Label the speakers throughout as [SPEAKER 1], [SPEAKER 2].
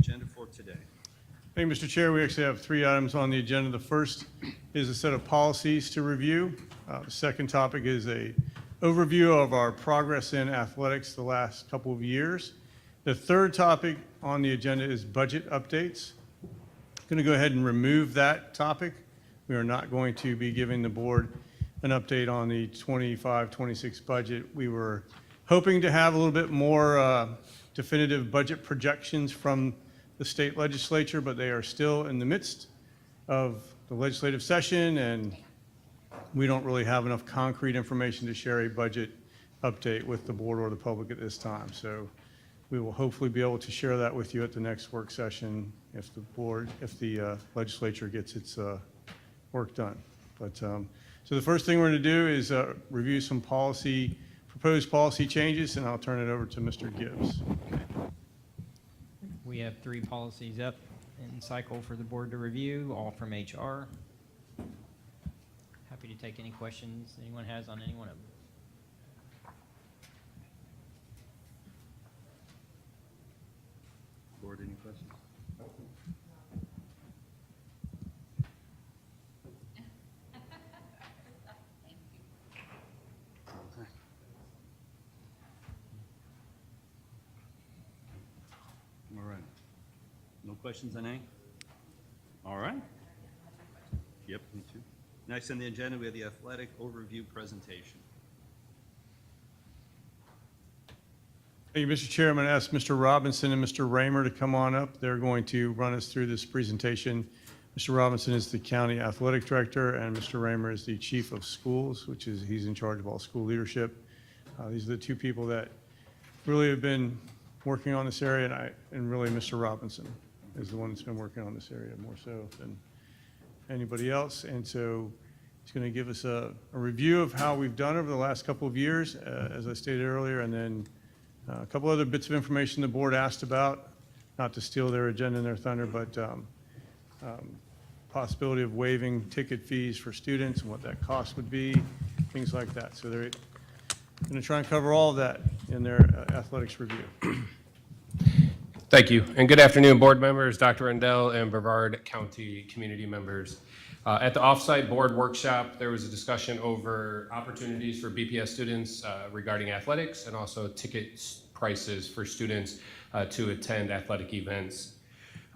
[SPEAKER 1] Agenda for today.
[SPEAKER 2] Thank you, Mr. Chair. We actually have 3 items on the agenda. The first is a set of policies to review. The second topic is a overview of our progress in athletics the last couple of years. The third topic on the agenda is budget updates. I'm going to go ahead and remove that topic. We are not going to be giving the board an update on the 25-26 budget. We were hoping to have a little bit more definitive budget projections from the state legislature, but they are still in the midst of the legislative session, and we don't really have enough concrete information to share a budget update with the board or the public at this time. So we will hopefully be able to share that with you at the next work session if the legislature gets its work done. But so the first thing we're going to do is review some proposed policy changes, and I'll turn it over to Mr. Gibbs.
[SPEAKER 3] We have 3 policies up in cycle for the board to review, all from HR. Happy to take any questions anyone has on any one of them.
[SPEAKER 1] Board, any questions? All right. No questions on A? All right. Yep, me too. Next on the agenda, we have the athletic overview presentation.
[SPEAKER 2] Thank you, Mr. Chair. I'm going to ask Mr. Robinson and Mr. Raymer to come on up. They're going to run us through this presentation. Mr. Robinson is the county athletic director, and Mr. Raymer is the chief of schools, which is he's in charge of all school leadership. These are the 2 people that really have been working on this area, and really Mr. Robinson. is the one that's been working on this area more so than anybody else. And so he's going to give us a review of how we've done over the last couple of years, as I stated earlier, and then a couple other bits of information the board asked about, not to steal their agenda and their thunder, but possibility of waiving ticket fees for students and what that cost would be, things like that. So they're going to try and cover all of that in their athletics review.
[SPEAKER 4] Thank you, and good afternoon, board members, Dr. Rendell, and Brevard County community members. At the offsite board workshop, there was a discussion over opportunities for BPS students regarding athletics and also ticket prices for students to attend athletic events.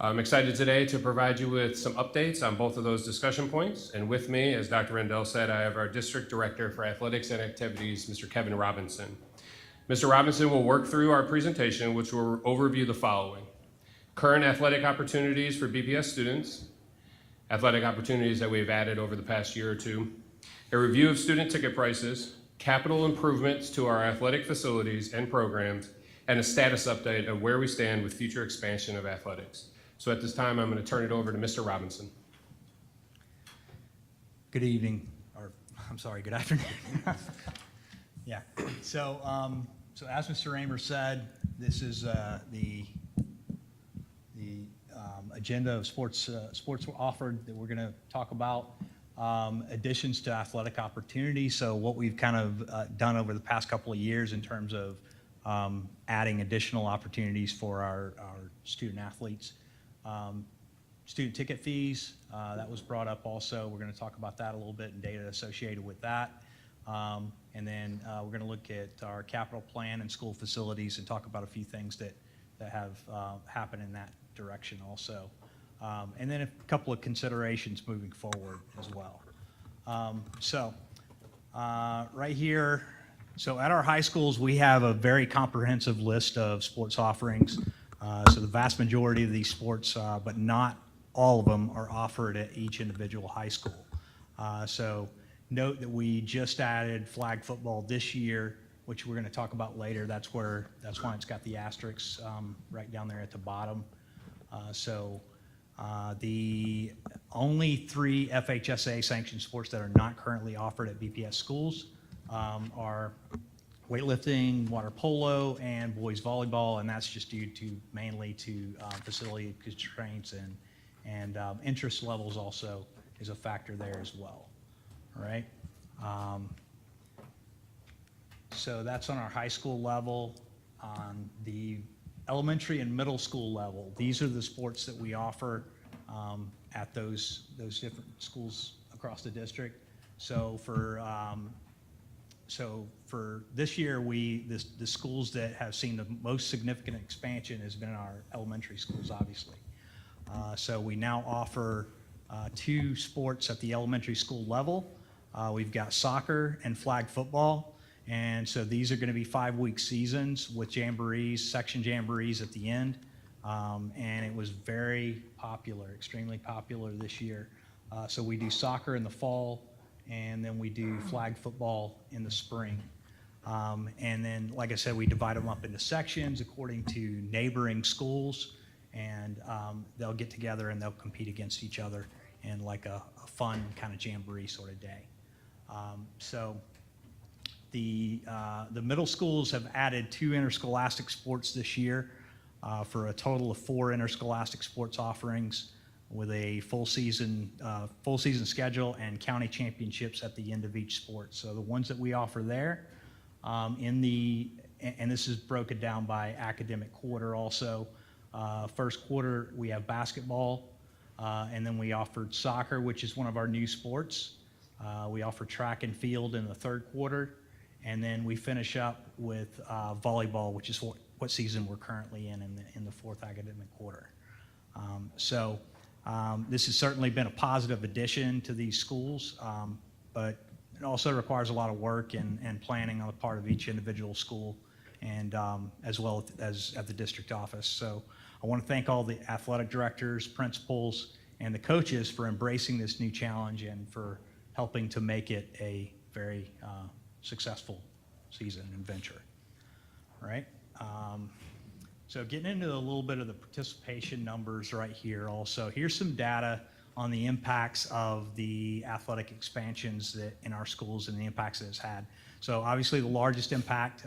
[SPEAKER 4] I'm excited today to provide you with some updates on both of those discussion points. And with me, as Dr. Rendell said, I have our District Director for Athletics and Activities, Mr. Kevin Robinson. Mr. Robinson will work through our presentation, which will overview the following: current athletic opportunities for BPS students, athletic opportunities that we've added over the past year or two, a review of student ticket prices, capital improvements to our athletic facilities and programs, and a status update of where we stand with future expansion of athletics. So at this time, I'm going to turn it over to Mr. Robinson.
[SPEAKER 5] Good evening, or I'm sorry, good afternoon. Yeah, so as Mr. Raymer said, this is the agenda of sports offered that we're going to talk about. Additions to athletic opportunities. So what we've kind of done over the past couple of years in terms of adding additional opportunities for our student athletes. Student ticket fees, that was brought up also. We're going to talk about that a little bit and data associated with that. And then we're going to look at our capital plan and school facilities and talk about a few things that have happened in that direction also. And then a couple of considerations moving forward as well. Right here, so at our high schools, we have a very comprehensive list of sports offerings. So the vast majority of these sports, but not all of them, are offered at each individual high school. So note that we just added flag football this year, which we're going to talk about later. That's why it's got the asterisks right down there at the bottom. The only 3 FHSA sanctioned sports that are not currently offered at BPS schools are weightlifting, water polo, and boys volleyball, and that's just due to mainly to facility constraints and interest levels also is a factor there as well. All right. So that's on our high school level. On the elementary and middle school level, these are the sports that we offer at those different schools across the district. So for this year, the schools that have seen the most significant expansion has been our elementary schools, obviously. So we now offer 2 sports at the elementary school level. We've got soccer and flag football. And so these are going to be 5-week seasons with jamborees, section jamborees at the end. And it was very popular, extremely popular this year. So we do soccer in the fall, and then we do flag football in the spring. And then, like I said, we divide them up into sections according to neighboring schools, and they'll get together and they'll compete against each other in like a fun kind of jamboree sort of day. The middle schools have added 2 interscholastic sports this year for a total of 4 interscholastic sports offerings with a full season schedule and county championships at the end of each sport. So the ones that we offer there, and this is broken down by academic quarter also. First quarter we have basketball, and then we offered soccer, which is one of our new sports. We offer track and field in the third quarter, and then we finish up with volleyball, which is what season we're currently in the fourth academic quarter. This has certainly been a positive addition to these schools, but it also requires a lot of work and planning on the part of each individual school, and as well as at the district office. So I want to thank all the athletic directors, principals, and the coaches for embracing this new challenge and for helping to make it a very successful season and venture. All right. So getting into a little bit of the participation numbers right here also. Here's some data on the impacts of the athletic expansions that in our schools and the impacts that it's had. So obviously the largest impact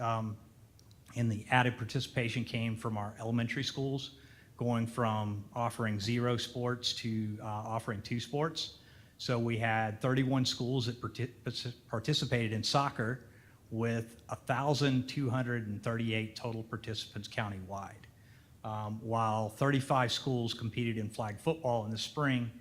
[SPEAKER 5] in the added participation came from our elementary schools, going from offering 0 sports to offering 2 sports. So we had 31 schools that participated in soccer with 1,238 total participants countywide, while 35 schools competed in flag football in the spring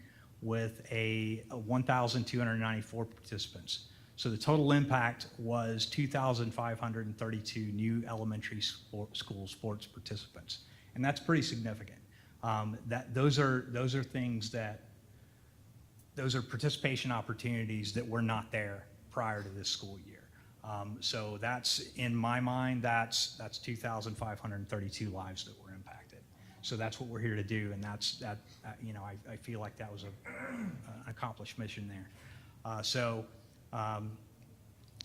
[SPEAKER 5] with a 1,294 participants. So the total impact was 2,532 new elementary school sports participants, and that's pretty significant. Those are things that those are participation opportunities that were not there prior to this school year. So that's, in my mind, that's 2,532 lives that were impacted. So that's what we're here to do, and I feel like that was an accomplished mission there.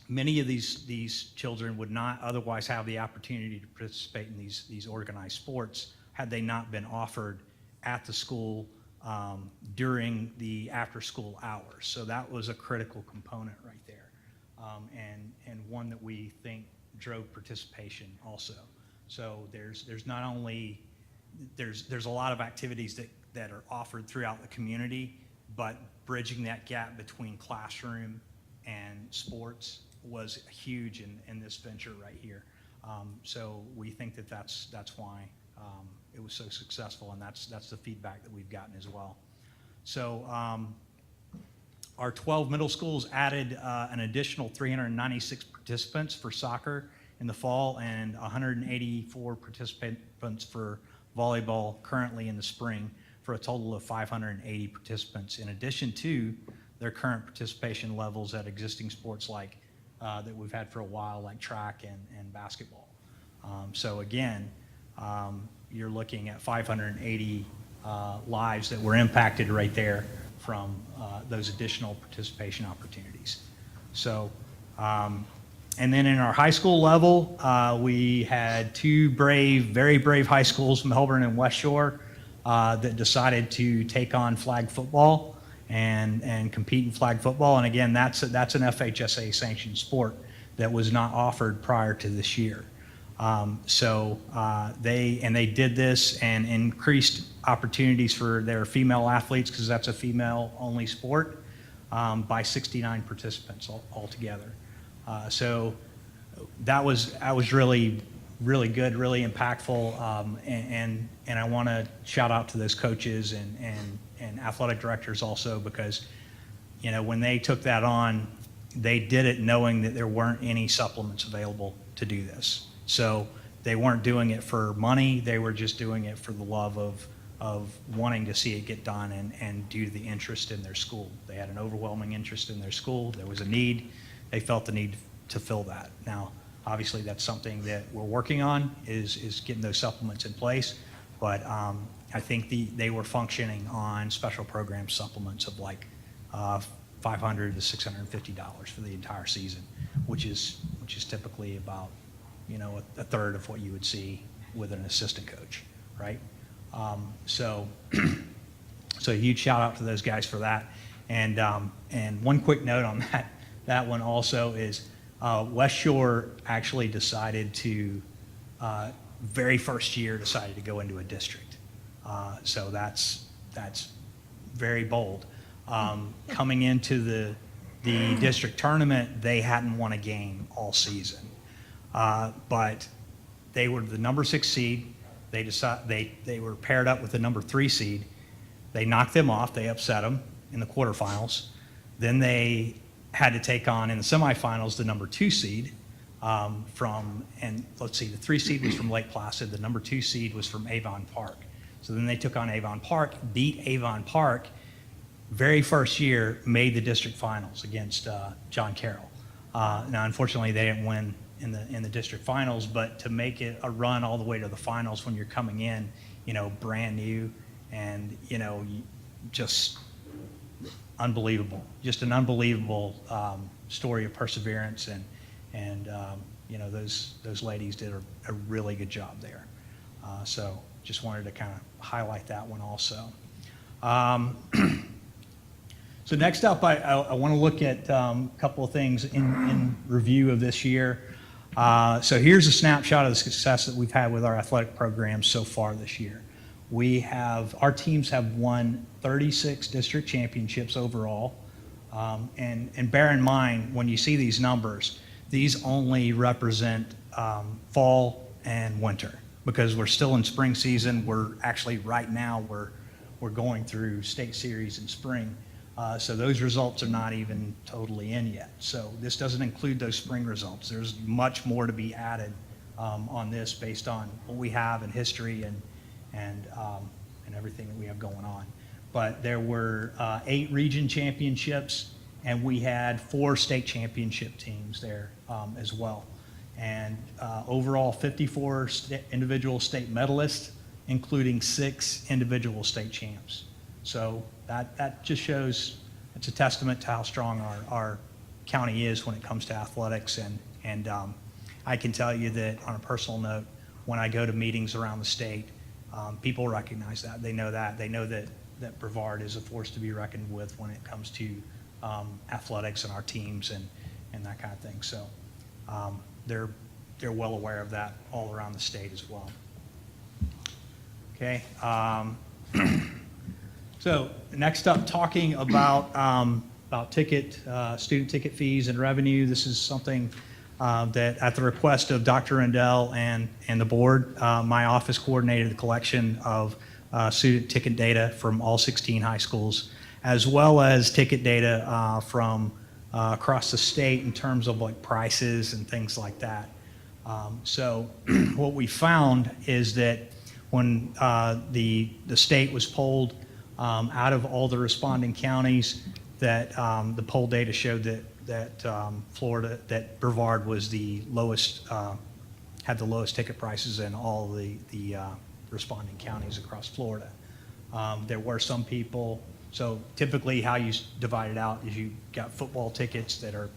[SPEAKER 5] Many of these children would not otherwise have the opportunity to participate in these organized sports had they not been offered at the school during the after-school hours. So that was a critical component right there, and one that we think drove participation also. So there's not only there's a lot of activities that are offered throughout the community, but bridging that gap between classroom and sports was huge in this venture right here. So we think that's why it was so successful, and that's the feedback that we've gotten as well. So our 12 middle schools added an additional 396 participants for soccer in the fall and 184 participants for volleyball currently in the spring, for a total of 580 participants, in addition to their current participation levels at existing sports like that we've had for a while, like track and basketball. So again, you're looking at 580 lives that were impacted right there from those additional participation opportunities. So, and then in our high school level, we had 2 very brave high schools, Melbourne and West Shore, that decided to take on flag football and compete in flag football. And again, that's an FHSA sanctioned sport that was not offered prior to this year. They did this and increased opportunities for their female athletes, because that's a female-only sport, by 69 participants altogether. So that was really good, really impactful, and I want to shout out to those coaches and athletic directors also, because when they took that on, they did it knowing that there weren't any supplements available to do this. So they weren't doing it for money, they were just doing it for the love of wanting to see it get done, and due to the interest in their school. They had an overwhelming interest in their school. There was a need. They felt the need to fill that. Now, obviously, that's something that we're working on, is getting those supplements in place. But I think they were functioning on special program supplements of like $500 to $650 for the entire season, which is typically about a third of what you would see with an assistant coach, right? So a huge shout out to those guys for that. And one quick note on that one also is West Shore actually decided to, very first year, decided to go into a district. So that's very bold. Coming into the district tournament, they hadn't won a game all season. But they were the number 6 seed. They were paired up with the number 3 seed. They knocked them off. They upset them in the quarterfinals. Then they had to take on, in the semifinals, the number 2 seed and let's see, the 3 seed was from Lake Placid. The number 2 seed was from Avon Park. So then they took on Avon Park, beat Avon Park, very first year, made the district finals against John Carroll. Now, unfortunately, they didn't win in the district finals, but to make it a run all the way to the finals when you're coming in, brand new, and just unbelievable, just an unbelievable story of perseverance, and those ladies did a really good job there. So just wanted to kind of highlight that one also. So next up, I want to look at a couple of things in review of this year. So here's a snapshot of the success that we've had with our athletic programs so far this year. Our teams have won 36 district championships overall. And bear in mind, when you see these numbers, these only represent fall and winter, because we're still in spring season. We're actually, right now, we're going through state series in spring. So those results are not even totally in yet. So this doesn't include those spring results. There's much more to be added on this based on what we have in history and everything that we have going on. But there were 8 region championships, and we had 4 state championship teams there as well. And overall, 54 individual state medalists, including 6 individual state champs. So that just shows, it's a testament to how strong our county is when it comes to athletics. And I can tell you that on a personal note, when I go to meetings around the state, people recognize that. They know that. They know that Brevard is a force to be reckoned with when it comes to athletics and our teams and that kind of thing. So they're well aware of that all around the state as well. Okay. So next up, talking about student ticket fees and revenue. This is something that, at the request of Dr. Rendell and the board, my office coordinated the collection of student ticket data from all 16 high schools, as well as ticket data from across the state in terms of like prices and things like that. So what we found is that when the state was polled, out of all the responding counties, that the poll data showed that Florida, that Brevard was the lowest, had the lowest ticket prices in all the responding counties across Florida. There were some people, so typically how you divide it out is you got football tickets that are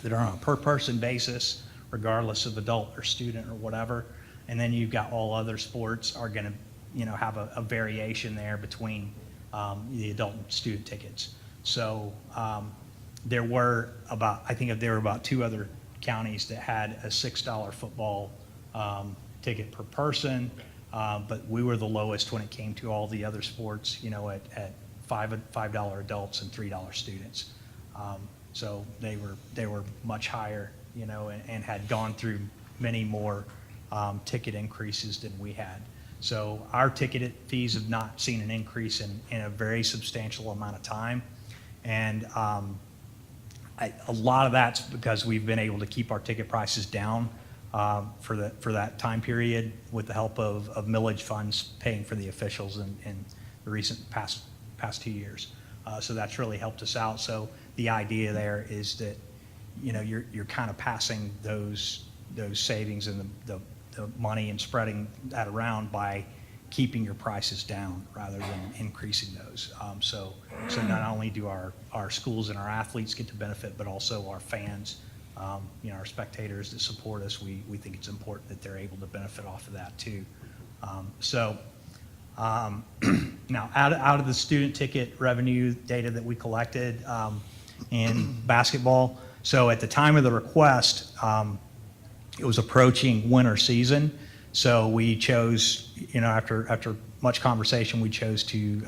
[SPEAKER 5] on a per person basis, regardless of adult or student or whatever. And then you've got all other sports are going to, have a variation there between the adult and student tickets. So there were I think there were about 2 other counties that had a $6 football ticket per person, but we were the lowest when it came to all the other sports, at $5 adults and $3 students. So they were much higher, and had gone through many more ticket increases than we had. So our ticket fees have not seen an increase in a very substantial amount of time. And a lot of that's because we've been able to keep our ticket prices down for that time period with the help of millage funds paying for the officials in the recent past 2 years. So that's really helped us out. So the idea there is that, you're kind of passing those savings and the money and spreading that around by keeping your prices down rather than increasing those. So not only do our schools and our athletes get to benefit, but also our fans, our spectators that support us, we think it's important that they're able to benefit off of that too. Now, out of the student ticket revenue data that we collected in basketball, so at the time of the request, it was approaching winter season. So we chose, after much conversation, we chose to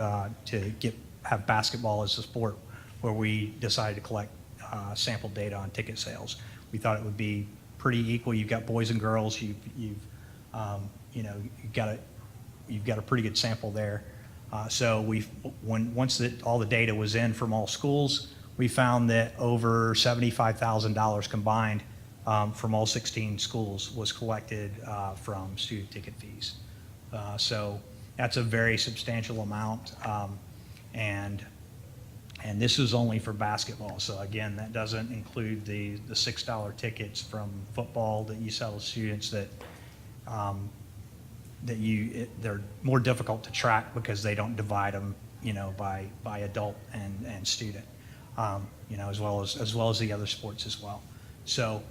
[SPEAKER 5] have basketball as a sport where we decided to collect sample data on ticket sales. We thought it would be pretty equal. You've got boys and girls. You've got a pretty good sample there. So once all the data was in from all schools, we found that over $75,000 combined from all 16 schools was collected from student ticket fees. So that's a very substantial amount. And this is only for basketball. So again, that doesn't include the $6 tickets from football that you sell to students they're more difficult to track because they don't divide them, by adult and student, as well as the other sports as well. So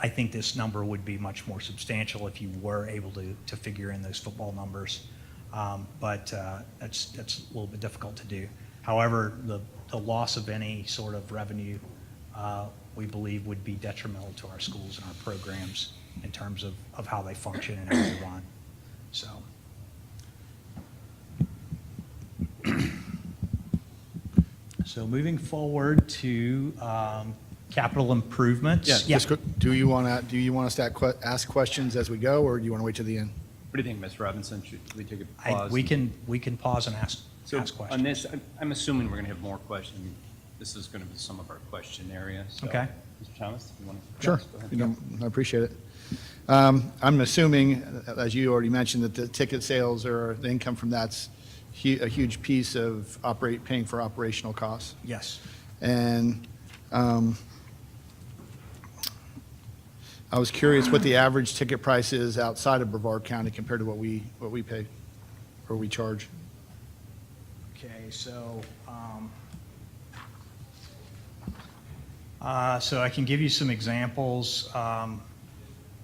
[SPEAKER 5] I think this number would be much more substantial if you were able to figure in those football numbers. But that's a little bit difficult to do. However, the loss of any sort of revenue, we believe would be detrimental to our schools and our programs in terms of how they function and how they run. So. So moving forward to capital improvements.
[SPEAKER 6] Yeah, just quick, do you want us to ask questions as we go, or do you want to wait till the end?
[SPEAKER 1] What do you think, Ms. Robinson? Should we take a
[SPEAKER 5] I-
[SPEAKER 1] pause?
[SPEAKER 5] We can pause and ask
[SPEAKER 1] So
[SPEAKER 5] questions.
[SPEAKER 1] on this, I'm assuming we're going to have more questions. This is going to be some of our question area. So,
[SPEAKER 5] Okay.
[SPEAKER 1] Mr. Thomas, you want to?
[SPEAKER 6] Sure,
[SPEAKER 1] Go ahead.
[SPEAKER 6] you know, I appreciate it. I'm assuming, as you already mentioned, that the ticket sales or the income from that's a huge piece of paying for operational costs.
[SPEAKER 5] Yes.
[SPEAKER 6] And I was curious what the average ticket price is outside of Brevard County compared to what we pay or we charge.
[SPEAKER 5] Okay, so, so I can give you some examples.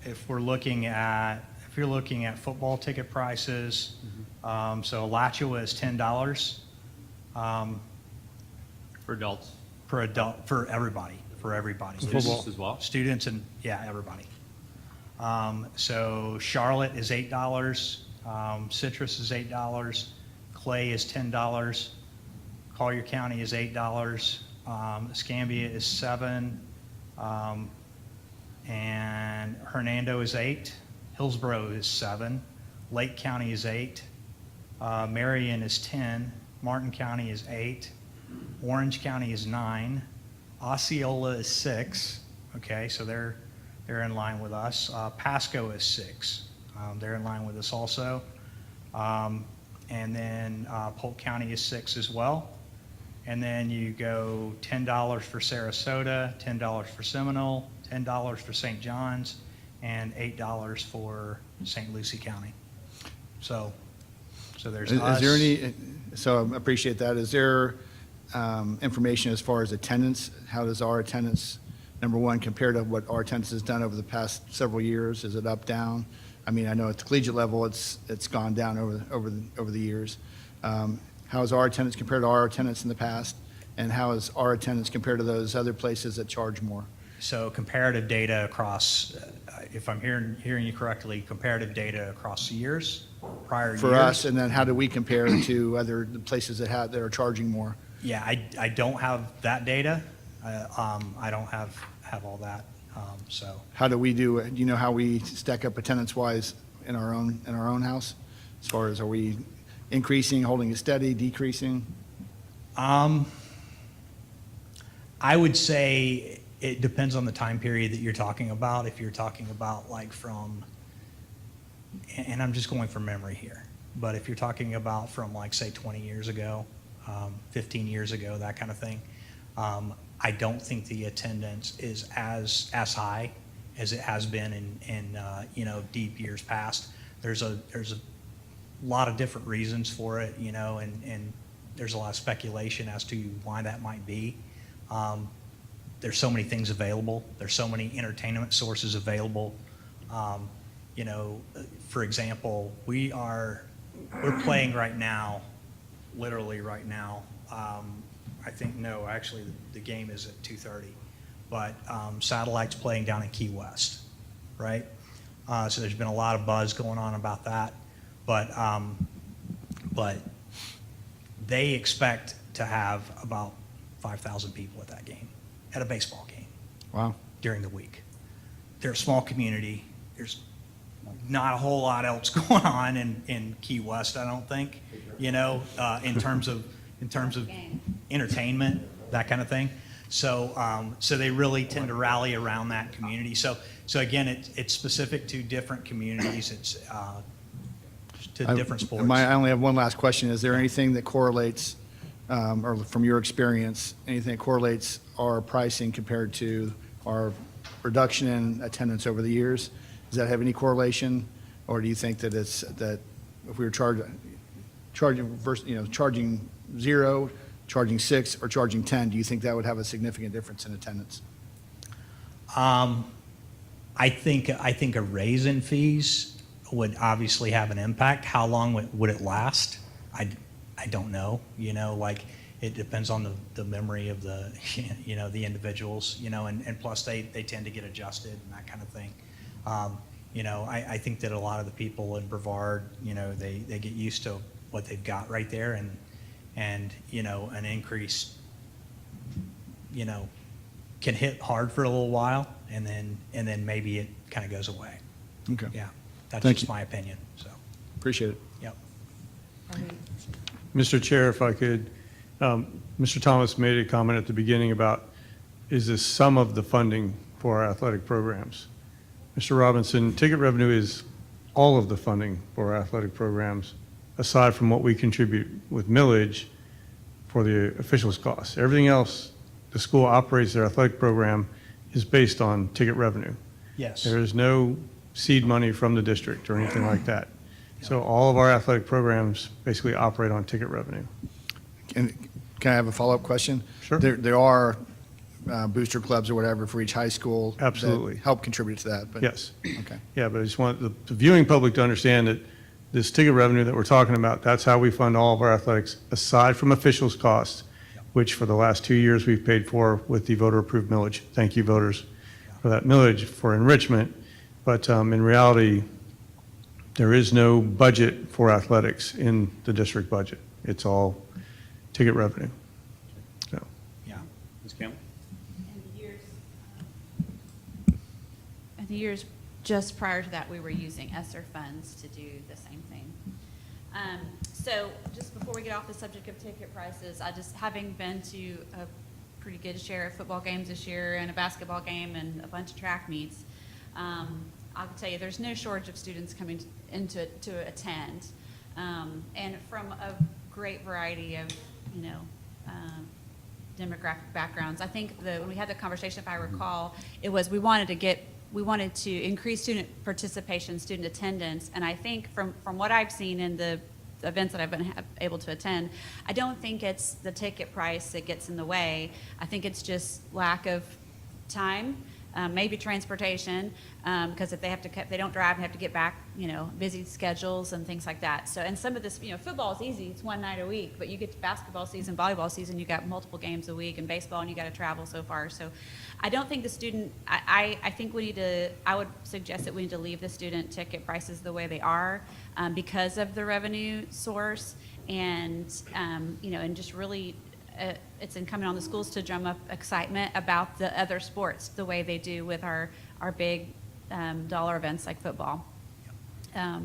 [SPEAKER 5] If you're looking at football ticket prices, so Alachua is $10
[SPEAKER 1] For adults.
[SPEAKER 5] per adult, for everybody.
[SPEAKER 1] Students as well?
[SPEAKER 5] Students and, yeah, everybody. So Charlotte is $8, Citrus is $8, Clay is $10, Collier County is $8, Escambia is $7, and Hernando is $8, Hillsborough is $7, Lake County is $8, Marion is $10, Martin County is $8, Orange County is $9, Osceola is $6, okay, so they're in line with us. Pasco is $6, they're in line with us also. And then Polk County is $6 as well. And then you go $10 for Sarasota, $10 for Seminole, $10 for St. John's, and $8 for St. Lucie County. So there's us.
[SPEAKER 6] Is there any, so I appreciate that. Is there information as far as attendance? How does our attendance, number one, compare to what our attendance has done over the past several years? Is it up, down? I mean, I know at the collegiate level, it's gone down over the years. How is our attendance compared to our attendance in the past? And how is our attendance compared to those other places that charge more?
[SPEAKER 5] So comparative data across, if I'm hearing you correctly, comparative data across the years, prior years?
[SPEAKER 6] For us, and then how do we compare to other places that are charging more?
[SPEAKER 5] Yeah, I don't have that data. I don't have all that, so.
[SPEAKER 6] How do we do you know how we stack up attendance-wise in our own house? As far as, are we increasing, holding it steady, decreasing?
[SPEAKER 5] I would say it depends on the time period that you're talking about. If you're talking about like from, and I'm just going from memory here, but if you're talking about from like, say, 20 years ago, 15 years ago, that kind of thing, I don't think the attendance is as high as it has been in deep years past. There's a lot of different reasons for it, and there's a lot of speculation as to why that might be. There's so many things available. There's so many entertainment sources available. For example, we're playing right now, literally right now. I think, no, actually, the game is at 2:30. But Satellite's playing down in Key West, right? So there's been a lot of buzz going on about that. But they expect to have about 5,000 people at that game, at a baseball game.
[SPEAKER 6] Wow.
[SPEAKER 5] During the week. They're a small community. There's not a whole lot else going on in Key West, I don't think, in terms of entertainment, that kind of thing. So they really tend to rally around that community. So again, it's specific to different communities. It's to different sports.
[SPEAKER 6] I only have one last question. Is there anything that correlates, or from your experience, anything that correlates our pricing compared to our reduction in attendance over the years? Does that have any correlation? Or do you think that that if we were charging charging 0, charging 6, or charging 10, do you think that would have a significant difference in attendance?
[SPEAKER 5] I think a raise in fees would obviously have an impact. How long would it last? I don't know, like, it depends on the memory of the, the individuals, and plus they tend to get adjusted and that kind of thing. I think that a lot of the people in Brevard, they get used to what they've got right there, and an increase, can hit hard for a little while, and then maybe it kind of goes away.
[SPEAKER 6] Okay,
[SPEAKER 5] Yeah, that's
[SPEAKER 6] Thank
[SPEAKER 5] just
[SPEAKER 6] you.
[SPEAKER 5] my opinion, so,
[SPEAKER 6] appreciate it.
[SPEAKER 5] yep.
[SPEAKER 2] Mr. Chair, if I could, Mr. Thomas made a comment at the beginning about, is this some of the funding for our athletic programs? Mr. Robinson, ticket revenue is all of the funding for our athletic programs, aside from what we contribute with millage for the officials' costs. Everything else, the school operates their athletic program is based on ticket revenue.
[SPEAKER 5] Yes.
[SPEAKER 2] There is no seed money from the district or anything like that. So all of our athletic programs basically operate on ticket revenue.
[SPEAKER 6] And can I have a follow-up question?
[SPEAKER 2] Sure.
[SPEAKER 6] There are booster clubs or whatever for each high school. that
[SPEAKER 2] Absolutely.
[SPEAKER 6] help contribute to that, but.
[SPEAKER 2] Yes.
[SPEAKER 6] Okay.
[SPEAKER 2] Yeah, but I just want the viewing public to understand that this ticket revenue that we're talking about, that's how we fund all of our athletics, aside from officials' costs, which for the last 2 years we've paid for with the voter-approved millage. Thank you, voters, for that millage for enrichment. But in reality, there is no budget for athletics in the district budget. It's all ticket revenue. So,
[SPEAKER 5] Yeah.
[SPEAKER 1] Ms. Campbell?
[SPEAKER 7] In the years just prior to that, we were using ESSER funds to do the same thing. So just before we get off the subject of ticket prices, having been to a pretty good share of football games this year and a basketball game and a bunch of track meets, I'll tell you, there's no shortage of students coming into it to attend, and from a great variety of, demographic backgrounds. I think when we had the conversation, if I recall, it was we wanted to increase student participation, student attendance, and I think from what I've seen in the events that I've been able to attend, I don't think it's the ticket price that gets in the way. I think it's just lack of time, maybe transportation, because if they don't drive and have to get back, busy schedules and things like that. So, and some of this, football is easy; it's one night a week. But you get to basketball season, volleyball season, you got multiple games a week, and baseball, and you got to travel so far. So, I don't think the student. I think we need to. I would suggest that we need to leave the student ticket prices the way they are, because of the revenue source, and and just really. It's incumbent on the schools to drum up excitement about the other sports the way they do with our big dollar events like football. The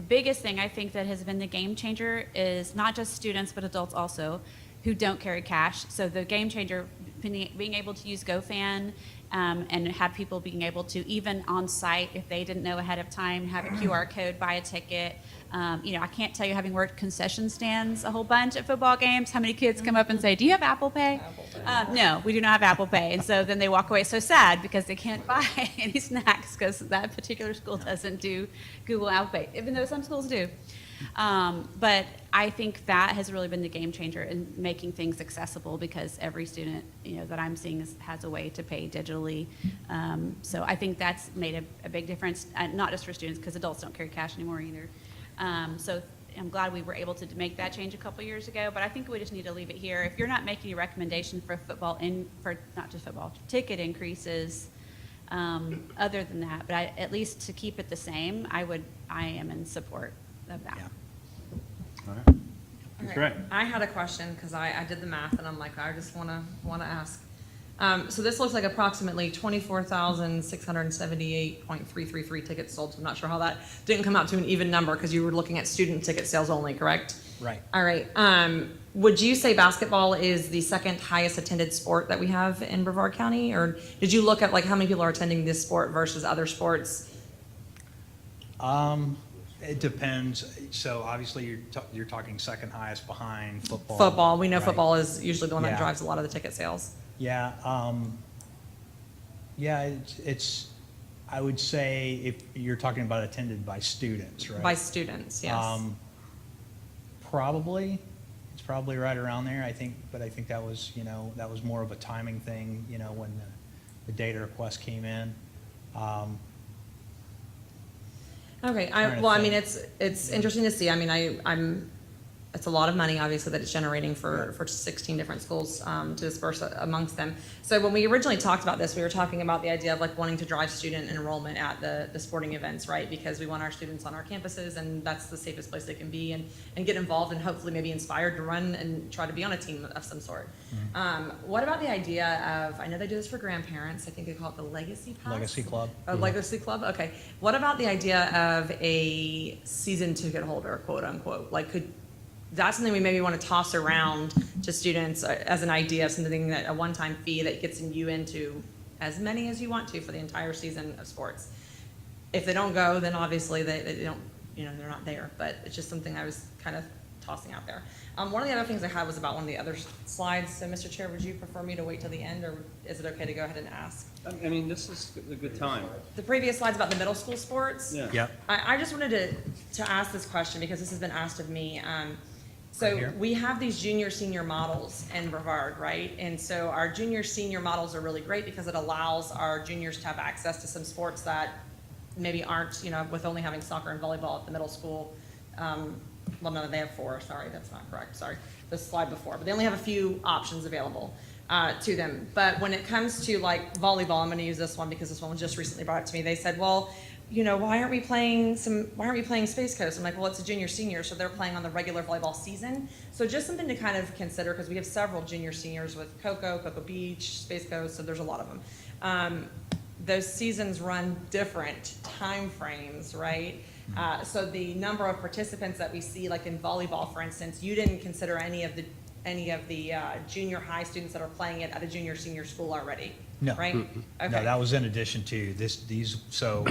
[SPEAKER 7] biggest thing I think that has been the game changer is not just students but adults also who don't carry cash. So the game changer, being able to use GoFan and have people being able to, even on site, if they didn't know ahead of time, have a QR code, buy a ticket. I can't tell you, having worked concession stands a whole bunch at football games, how many kids come up and say, "Do you have Apple Pay?" No, we do not have Apple Pay. And so then they walk away so sad because they can't buy any snacks because that particular school doesn't do Google Apple Pay, even though some schools do. But I think that has really been the game changer in making things accessible, because every student, that I'm seeing has a way to pay digitally. So I think that's made a big difference, not just for students, because adults don't carry cash anymore either. So I'm glad we were able to make that change a couple years ago, but I think we just need to leave it here. If you're not making a recommendation for not just football, ticket increases, other than that, but at least to keep it the same, I am in support of that.
[SPEAKER 5] Yeah.
[SPEAKER 1] All right. Ms.
[SPEAKER 8] Okay.
[SPEAKER 1] Ray?
[SPEAKER 8] I had a question because I did the math and I'm like, I just want to ask. So this looks like approximately 24,678.333 tickets sold. So I'm not sure how that didn't come out to an even number because you were looking at student ticket sales only, correct?
[SPEAKER 5] Right.
[SPEAKER 8] All right. Would you say basketball is the second highest attended sport that we have in Brevard County? Or did you look at how many people are attending this sport versus other sports?
[SPEAKER 5] It depends. So obviously you're talking second highest behind football.
[SPEAKER 8] Football. We know
[SPEAKER 5] right?
[SPEAKER 8] football is usually the one that
[SPEAKER 5] Yeah.
[SPEAKER 8] drives a lot of the ticket sales.
[SPEAKER 5] Yeah. It's I would say if you're talking about attended by students, right?
[SPEAKER 8] By students, yes.
[SPEAKER 5] Probably. It's probably right around there, I think, but I think that was, that was more of a timing thing, the data request came in.
[SPEAKER 8] Okay,
[SPEAKER 5] Trying to
[SPEAKER 8] well, I mean,
[SPEAKER 5] think.
[SPEAKER 8] it's interesting to see. I mean, it's a lot of money, obviously, that it's generating for 16 different schools to disperse amongst them. So when we originally talked about this, we were talking about the idea of like wanting to drive student enrollment at the sporting events, right? Because we want our students on our campuses, and that's the safest place they can be and get involved and hopefully maybe inspired to run and try to be on a team of some sort. What about the idea of, I know they do this for grandparents, I think they call it the Legacy Pass?
[SPEAKER 5] Legacy Club.
[SPEAKER 8] A Legacy Club, okay. What about the idea of a season ticket holder, quote unquote? Like, that's something we maybe want to toss around to students as an idea, something that, a one-time fee that gets you into as many as you want to for the entire season of sports. If they don't go, then obviously they don't, they're not there, but it's just something I was kind of tossing out there. One of the other things I had was about one of the other slides. So, Mr. Chair, would you prefer me to wait till the end, or is it okay to go ahead and ask?
[SPEAKER 1] I mean, this is a good time.
[SPEAKER 8] The previous slides about the middle school sports.
[SPEAKER 1] Yeah.
[SPEAKER 5] Yep.
[SPEAKER 8] I just wanted to ask this question because this has been asked of me.
[SPEAKER 5] Right
[SPEAKER 8] So
[SPEAKER 5] here.
[SPEAKER 8] we have these junior, senior models in Brevard, right? And so our junior, senior models are really great because it allows our juniors to have access to some sports that maybe aren't, with only having soccer and volleyball at the middle school. Well, no, they have 4, sorry, that's not correct, sorry, the slide before, but they only have a few options available to them. But when it comes to like volleyball, I'm gonna use this one because this one was just recently brought up to me. They said, well, why aren't we playing Space Coast? I'm like, well, it's a junior, senior, so they're playing on the regular volleyball season. So just something to kind of consider, because we have several junior, seniors with Cocoa Beach, Space Coast, so there's a lot of them. Those seasons run different time frames, right? So the number of participants that we see, like in volleyball, for instance, you didn't consider any of the junior high students that are playing it at a junior, senior school already,
[SPEAKER 5] No.
[SPEAKER 8] right?
[SPEAKER 5] No,
[SPEAKER 8] Okay.
[SPEAKER 5] that was in addition to these, so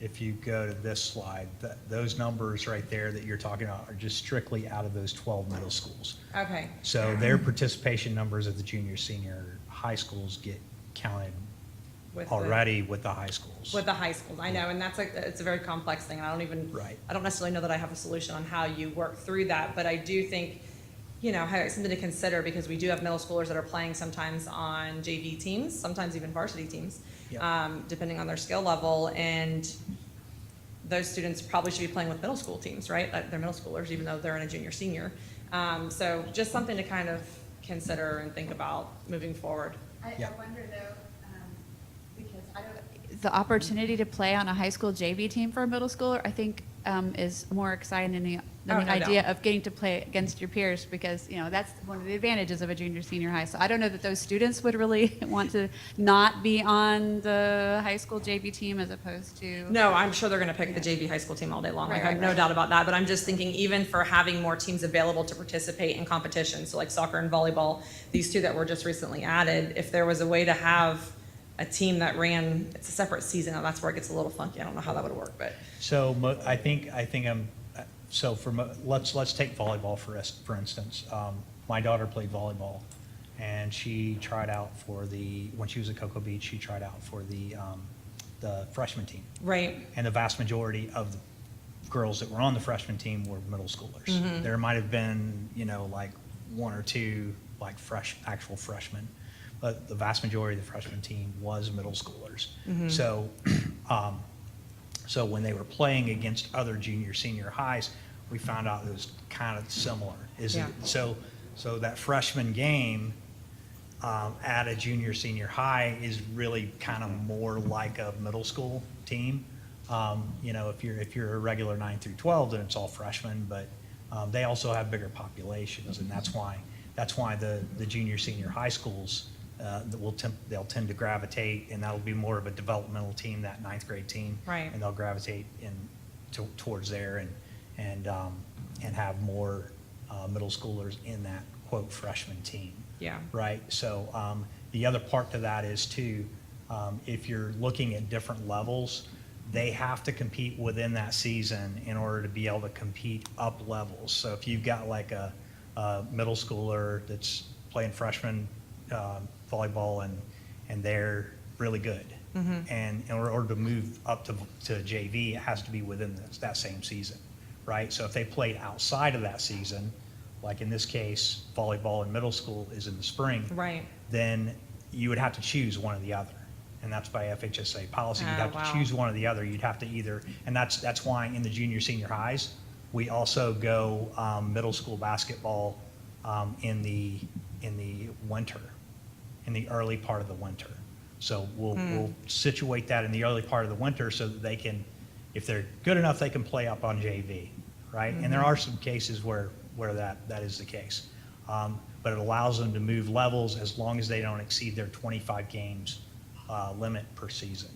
[SPEAKER 5] if you go to this slide, those numbers right there that you're talking about are just strictly out of those 12 middle schools.
[SPEAKER 8] Okay,
[SPEAKER 5] So their participation numbers at the junior, senior high schools get counted
[SPEAKER 8] with
[SPEAKER 5] already with the high schools.
[SPEAKER 8] with the high schools, I know, and it's a very complex thing, and
[SPEAKER 5] Right.
[SPEAKER 8] I don't necessarily know that I have a solution on how you work through that, but I do think, hey, something to consider, because we do have middle schoolers that are playing sometimes on JV teams, sometimes even varsity teams,
[SPEAKER 5] Yep.
[SPEAKER 8] depending on their skill level, and those students probably should be playing with middle school teams, right? They're middle schoolers, even though they're in a junior, senior. So just something to kind of consider and think about moving forward.
[SPEAKER 5] Yeah.
[SPEAKER 7] I wonder though, because the opportunity to play on a high school JV team for a middle schooler, I think, is more exciting than the
[SPEAKER 8] Oh, no
[SPEAKER 7] idea
[SPEAKER 8] doubt.
[SPEAKER 7] of getting to play against your peers, because, that's one of the advantages of a junior, senior high. So I don't know that those students would really want to not be on the high school JV team as opposed to.
[SPEAKER 8] No, I'm sure they're gonna pick the JV high school team all day long. Like, I
[SPEAKER 7] Right,
[SPEAKER 8] have no
[SPEAKER 7] right.
[SPEAKER 8] doubt about that, but I'm just thinking even for having more teams available to participate in competitions, so like soccer and volleyball, these two that were just recently added, if there was a way to have a team that ran, it's a separate season, now that's where it gets a little funky. I don't know how that would work, but.
[SPEAKER 5] So I think so let's take volleyball for instance. My daughter played volleyball, and she tried out when she was at Cocoa Beach, she tried out for the freshman team.
[SPEAKER 8] Right,
[SPEAKER 5] And the vast majority of the girls that were on the freshman team were middle schoolers. There might have been, like 1 or 2 like actual freshmen, but the vast majority of the freshman team was middle schoolers. So, so when they were playing against other junior, senior highs, we found out it was kind of similar.
[SPEAKER 8] Yeah.
[SPEAKER 5] So that freshman game at a junior, senior high is really kind of more like a middle school team. If you're a regular 9 through 12, then it's all freshmen, but they also have bigger populations, and that's why the junior, senior high schools they'll tend to gravitate, and that'll be more of a developmental team, that 9th grade team.
[SPEAKER 8] Right.
[SPEAKER 5] And they'll gravitate towards there and have more middle schoolers in that quote freshman team.
[SPEAKER 8] yeah,
[SPEAKER 5] Right, so the other part to that is too, if you're looking at different levels, they have to compete within that season in order to be able to compete up levels. So if you've got like a middle schooler that's playing freshman volleyball and they're really good, and in order to move up to JV, it has to be within that same season, right? So if they played outside of that season, like in this case, volleyball in middle school is in the spring,
[SPEAKER 8] right,
[SPEAKER 5] then you would have to choose one or the other. and that's by FHSA policy. You'd
[SPEAKER 8] Oh,
[SPEAKER 5] have
[SPEAKER 8] wow.
[SPEAKER 5] to choose one or the other. You'd have to either, and that's why in the junior, senior highs, we also go middle school basketball in the winter, in the early part of the winter. So we'll situate that in the early part of the winter so that they can, if they're good enough, they can play up on JV, right? And there are some cases where that is the case. But it allows them to move levels as long as they don't exceed their 25 games limit per season.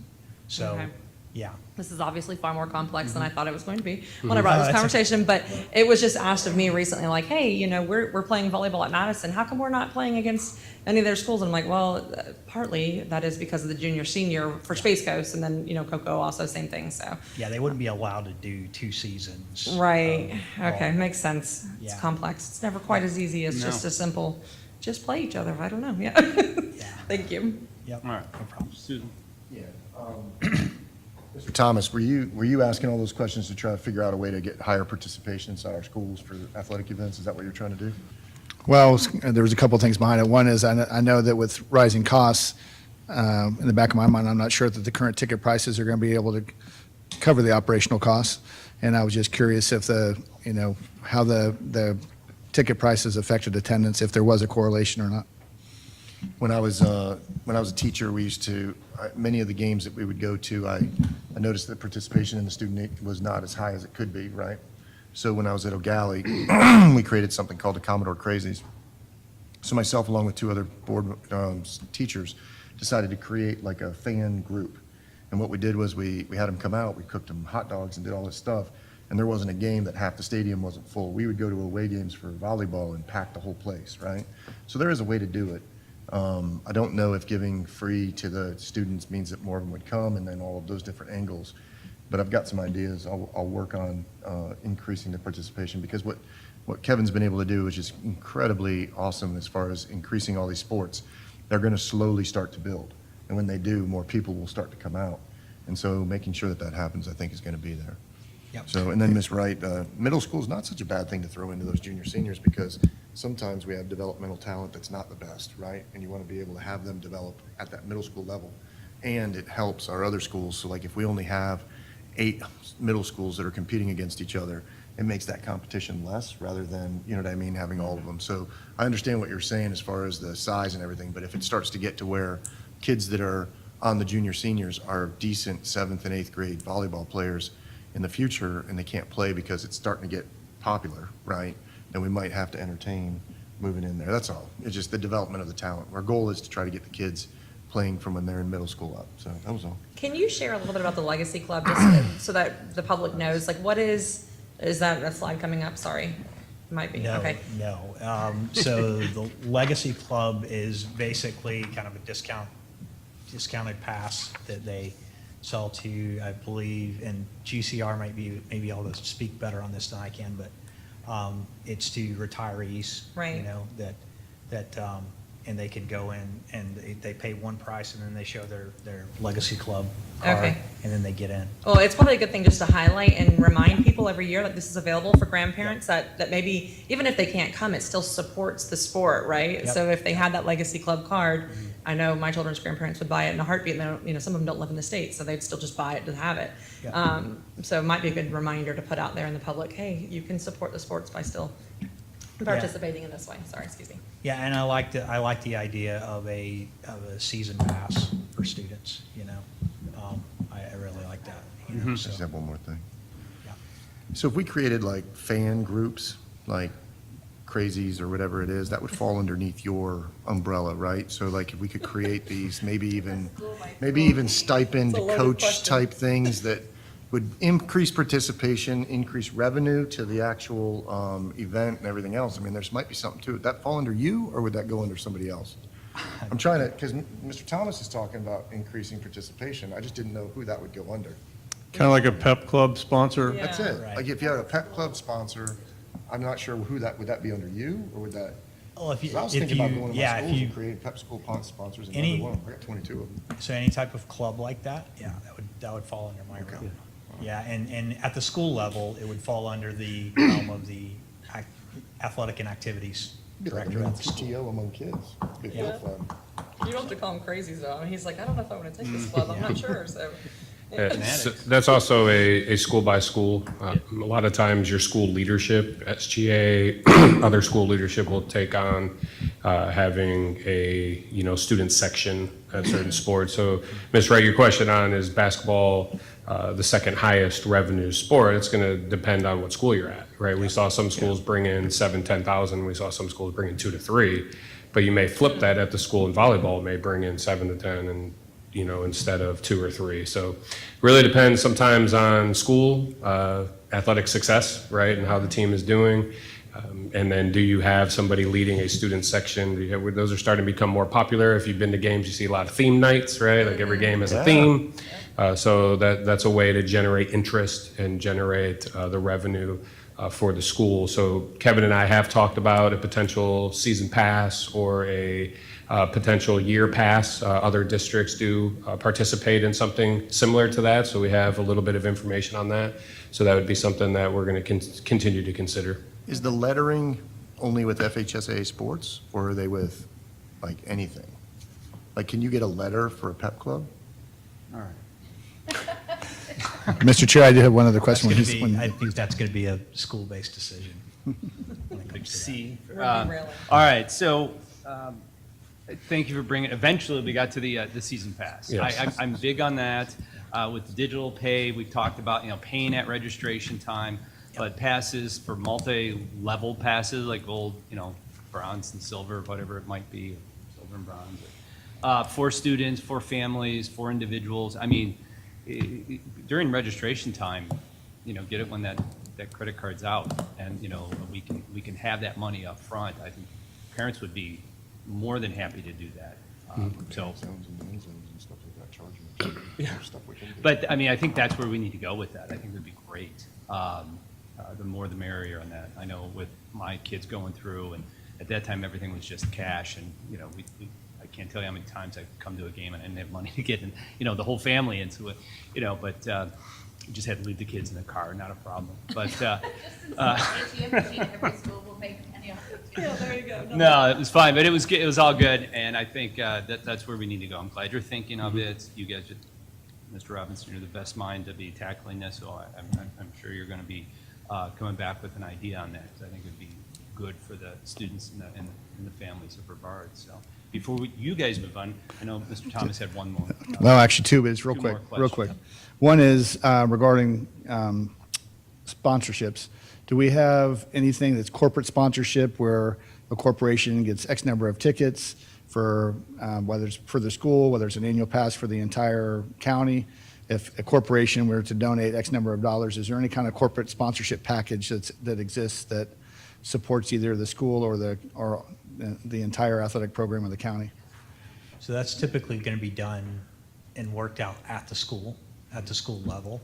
[SPEAKER 5] So,
[SPEAKER 8] Okay.
[SPEAKER 5] yeah.
[SPEAKER 8] This is obviously far more complex than I thought it was going to be when I
[SPEAKER 5] Oh,
[SPEAKER 8] brought this
[SPEAKER 5] that's
[SPEAKER 8] conversation, but it was just asked of me recently, like, hey, you know, we're playing volleyball at Madison. How come we're not playing against any of their schools? And I'm like, well, partly that is because of the junior, senior for Space Coast, and then, you know, Cocoa also same thing, so.
[SPEAKER 5] Yeah, they wouldn't be allowed to do 2 seasons.
[SPEAKER 8] Right,
[SPEAKER 5] of
[SPEAKER 8] okay,
[SPEAKER 5] ball.
[SPEAKER 8] makes sense. It's
[SPEAKER 5] Yeah.
[SPEAKER 8] complex. It's never quite as easy as
[SPEAKER 1] No.
[SPEAKER 8] just a simple, just play each other. I don't know, yeah.
[SPEAKER 5] Yeah.
[SPEAKER 8] Thank you.
[SPEAKER 5] Yep,
[SPEAKER 1] All right.
[SPEAKER 5] no problem.
[SPEAKER 1] Susan?
[SPEAKER 9] Yeah. Mr. Thomas, were you asking all those questions to try to figure out a way to get higher participation inside our schools for athletic events? Is that what you're trying to do?
[SPEAKER 6] Well, there was a couple of things behind it. One is I know that with rising costs, in the back of my mind, I'm not sure that the current ticket prices are going to be able to cover the operational costs. And I was just curious if how the ticket prices affected attendance, if there was a correlation or not.
[SPEAKER 9] When I was a teacher, we used to, many of the games that we would go to, I noticed that participation in the student was not as high as it could be, right? So when I was at O'Galley, we created something called the Commodore Crazies. So myself, along with 2 other board teachers, decided to create like a fan group. And what we did was we had them come out, we cooked them hot dogs and did all this stuff. And there wasn't a game that half the stadium wasn't full. We would go to away games for volleyball and pack the whole place, right? So there is a way to do it. I don't know if giving free to the students means that more of them would come and then all of those different angles. But I've got some ideas. I'll work on increasing the participation because what Kevin's been able to do is just incredibly awesome as far as increasing all these sports. They're going to slowly start to build. And when they do, more people will start to come out. And so making sure that that happens, I think, is going to be there.
[SPEAKER 5] Yep.
[SPEAKER 9] So, and then Ms. Wright, middle school is not such a bad thing to throw into those junior seniors because sometimes we have developmental talent that's not the best, right? And you want to be able to have them develop at that middle school level. And it helps our other schools. So like if we only have 8 middle schools that are competing against each other, it makes that competition less rather than, you know what I mean, having all of them. So I understand what you're saying as far as the size and everything, but if it starts to get to where kids that are on the junior seniors are decent 7th and 8th grade volleyball players in the future and they can't play because it's starting to get popular, right? Then we might have to entertain moving in there. That's all. It's just the development of the talent. Our goal is to try to get the kids playing from when they're in middle school up. So that was all.
[SPEAKER 8] Can you share a little bit about the Legacy Club, just so that the public knows, like, what is that a slide coming up? Sorry, might be,
[SPEAKER 5] No,
[SPEAKER 8] okay.
[SPEAKER 5] no. So the Legacy Club is basically kind of a discounted pass that they sell to, I believe, and GCR might be able to speak better on this than I can, but it's to retirees.
[SPEAKER 8] Right.
[SPEAKER 5] You know, that and they can go in and they pay one price and then they show their Legacy Club card.
[SPEAKER 8] Okay.
[SPEAKER 5] And then they get in.
[SPEAKER 8] Well, it's probably a good thing just to highlight and remind people every year that this is available for grandparents, that maybe, even if they can't come, it still supports the sport, right?
[SPEAKER 5] Yep.
[SPEAKER 8] So if they had that Legacy Club card, I know my children's grandparents would buy it in a heartbeat, and they don't, you know, some of them don't live in the States, so they'd still just buy it to have it.
[SPEAKER 5] Yep.
[SPEAKER 8] So it might be a good reminder to put out there in the public, hey, you can support the sports by still participating in this way. Sorry, excuse me.
[SPEAKER 5] Yeah, and I like the idea of a season pass for students, you know. I really like that, you know,
[SPEAKER 9] I just
[SPEAKER 5] so,
[SPEAKER 9] have one more thing.
[SPEAKER 5] yeah.
[SPEAKER 9] So if we created like fan groups, like Crazies or whatever it is, that would fall underneath your umbrella, right? So like if we could create these, maybe even stipend
[SPEAKER 8] It's a loaded
[SPEAKER 9] coach
[SPEAKER 8] question.
[SPEAKER 9] type things that would increase participation, increase revenue to the actual event and everything else. I mean, there might be something to it. Would that fall under you or would that go under somebody else? I'm trying to, because Mr. Thomas is talking about increasing participation. I just didn't know who that would go under.
[SPEAKER 2] Kind of like a pep club sponsor.
[SPEAKER 8] Yeah.
[SPEAKER 9] That's it.
[SPEAKER 5] Right.
[SPEAKER 9] Like if you had a pet club sponsor, I'm not sure would that be under you or would that?
[SPEAKER 5] Well, if you,
[SPEAKER 9] 'Cause I was
[SPEAKER 5] if
[SPEAKER 9] thinking about
[SPEAKER 5] you,
[SPEAKER 9] going to
[SPEAKER 5] yeah,
[SPEAKER 9] my
[SPEAKER 5] if
[SPEAKER 9] schools
[SPEAKER 5] you,
[SPEAKER 9] and creating pep school sponsors and
[SPEAKER 5] Any-
[SPEAKER 9] another one. I got 22 of them.
[SPEAKER 5] so any type of club like that, yeah, that would fall under my realm. Yeah, and at the school level, it would fall under the realm of the athletic and activities
[SPEAKER 9] Be like a
[SPEAKER 5] director
[SPEAKER 9] mini
[SPEAKER 5] at the school.
[SPEAKER 9] PTO among kids. Be
[SPEAKER 5] Yeah.
[SPEAKER 9] real fun.
[SPEAKER 8] You don't have to call him crazy though. I mean, he's like, I don't know if I want to take this club. I'm not sure. So.
[SPEAKER 4] That's also a school by school. A lot of times your school leadership, SGA, other school leadership will take on having a, student section at certain sports. So, Ms. Wright, your question on is basketball the second highest revenue sport? It's going to depend on what school you're at, right? We saw some schools bring in 7,000, 10,000. We saw some schools bring in 2 to 3. But you may flip that at the school in volleyball, it may bring in 7 to 10 and instead of 2 or 3. So really depends sometimes on school, athletic success, right, and how the team is doing. And then do you have somebody leading a student section? Those are starting to become more popular. If you've been to games, you see a lot of theme nights, right? Like every game has a theme. So that's a way to generate interest and generate the revenue for the school. So Kevin and I have talked about a potential season pass or a potential year pass. Other districts do participate in something similar to that, so we have a little bit of information on that. So that would be something that we're going to continue to consider.
[SPEAKER 9] Is the lettering only with FHSAA sports, or are they with, like, anything? Like, can you get a letter for a pep club?
[SPEAKER 1] All right.
[SPEAKER 6] Mr. Chair, I did have one other
[SPEAKER 5] That's
[SPEAKER 6] question.
[SPEAKER 5] going
[SPEAKER 6] When
[SPEAKER 5] to
[SPEAKER 6] he's-
[SPEAKER 5] be,
[SPEAKER 6] when-
[SPEAKER 5] I think that's going to be a school-based decision.
[SPEAKER 1] C.
[SPEAKER 8] Really?
[SPEAKER 1] All right, so, thank you for bringing, eventually we got to the season pass.
[SPEAKER 4] Yes.
[SPEAKER 1] I'm big on that. With the digital pay, we've talked about, paying at registration time, but passes for multi-level passes, like gold, bronze and silver, whatever it might be, silver and bronze. For students, for families, for individuals, I mean, during registration time, get it when that credit card's out, and, we can have that money up front. I think parents would be more than happy to do that. So, but, I mean, I think that's where we need to go with that. I think it would be great. The more the merrier on that. I know with my kids going through, and at that time, everything was just cash, and, I can't tell you how many times I've come to a game and I didn't have money to get, the whole family into it, but you just had to leave the kids in the car, not a problem. But,
[SPEAKER 8] Yeah, there you go.
[SPEAKER 1] no, it was fine, but it was all good, and I think that's where we need to go. I'm glad you're thinking of it. You guys, Mr. Robinson, you're the best mind to be tackling this, so I'm sure you're going to be coming back with an idea on that. I think it'd be good for the students and the families of Brevard. So before you guys move on, I know Mr. Thomas had one more.
[SPEAKER 6] Well, actually, two, but it's real
[SPEAKER 1] Two
[SPEAKER 6] quick,
[SPEAKER 1] more
[SPEAKER 6] real
[SPEAKER 1] questions.
[SPEAKER 6] quick. One is regarding sponsorships. Do we have anything that's corporate sponsorship where a corporation gets X number of tickets for, whether it's for the school, whether it's an annual pass for the entire county? If a corporation were to donate X number of dollars, is there any kind of corporate sponsorship package that exists that supports either the school or the entire athletic program of the county?
[SPEAKER 5] So that's typically going to be done and worked out at the school level.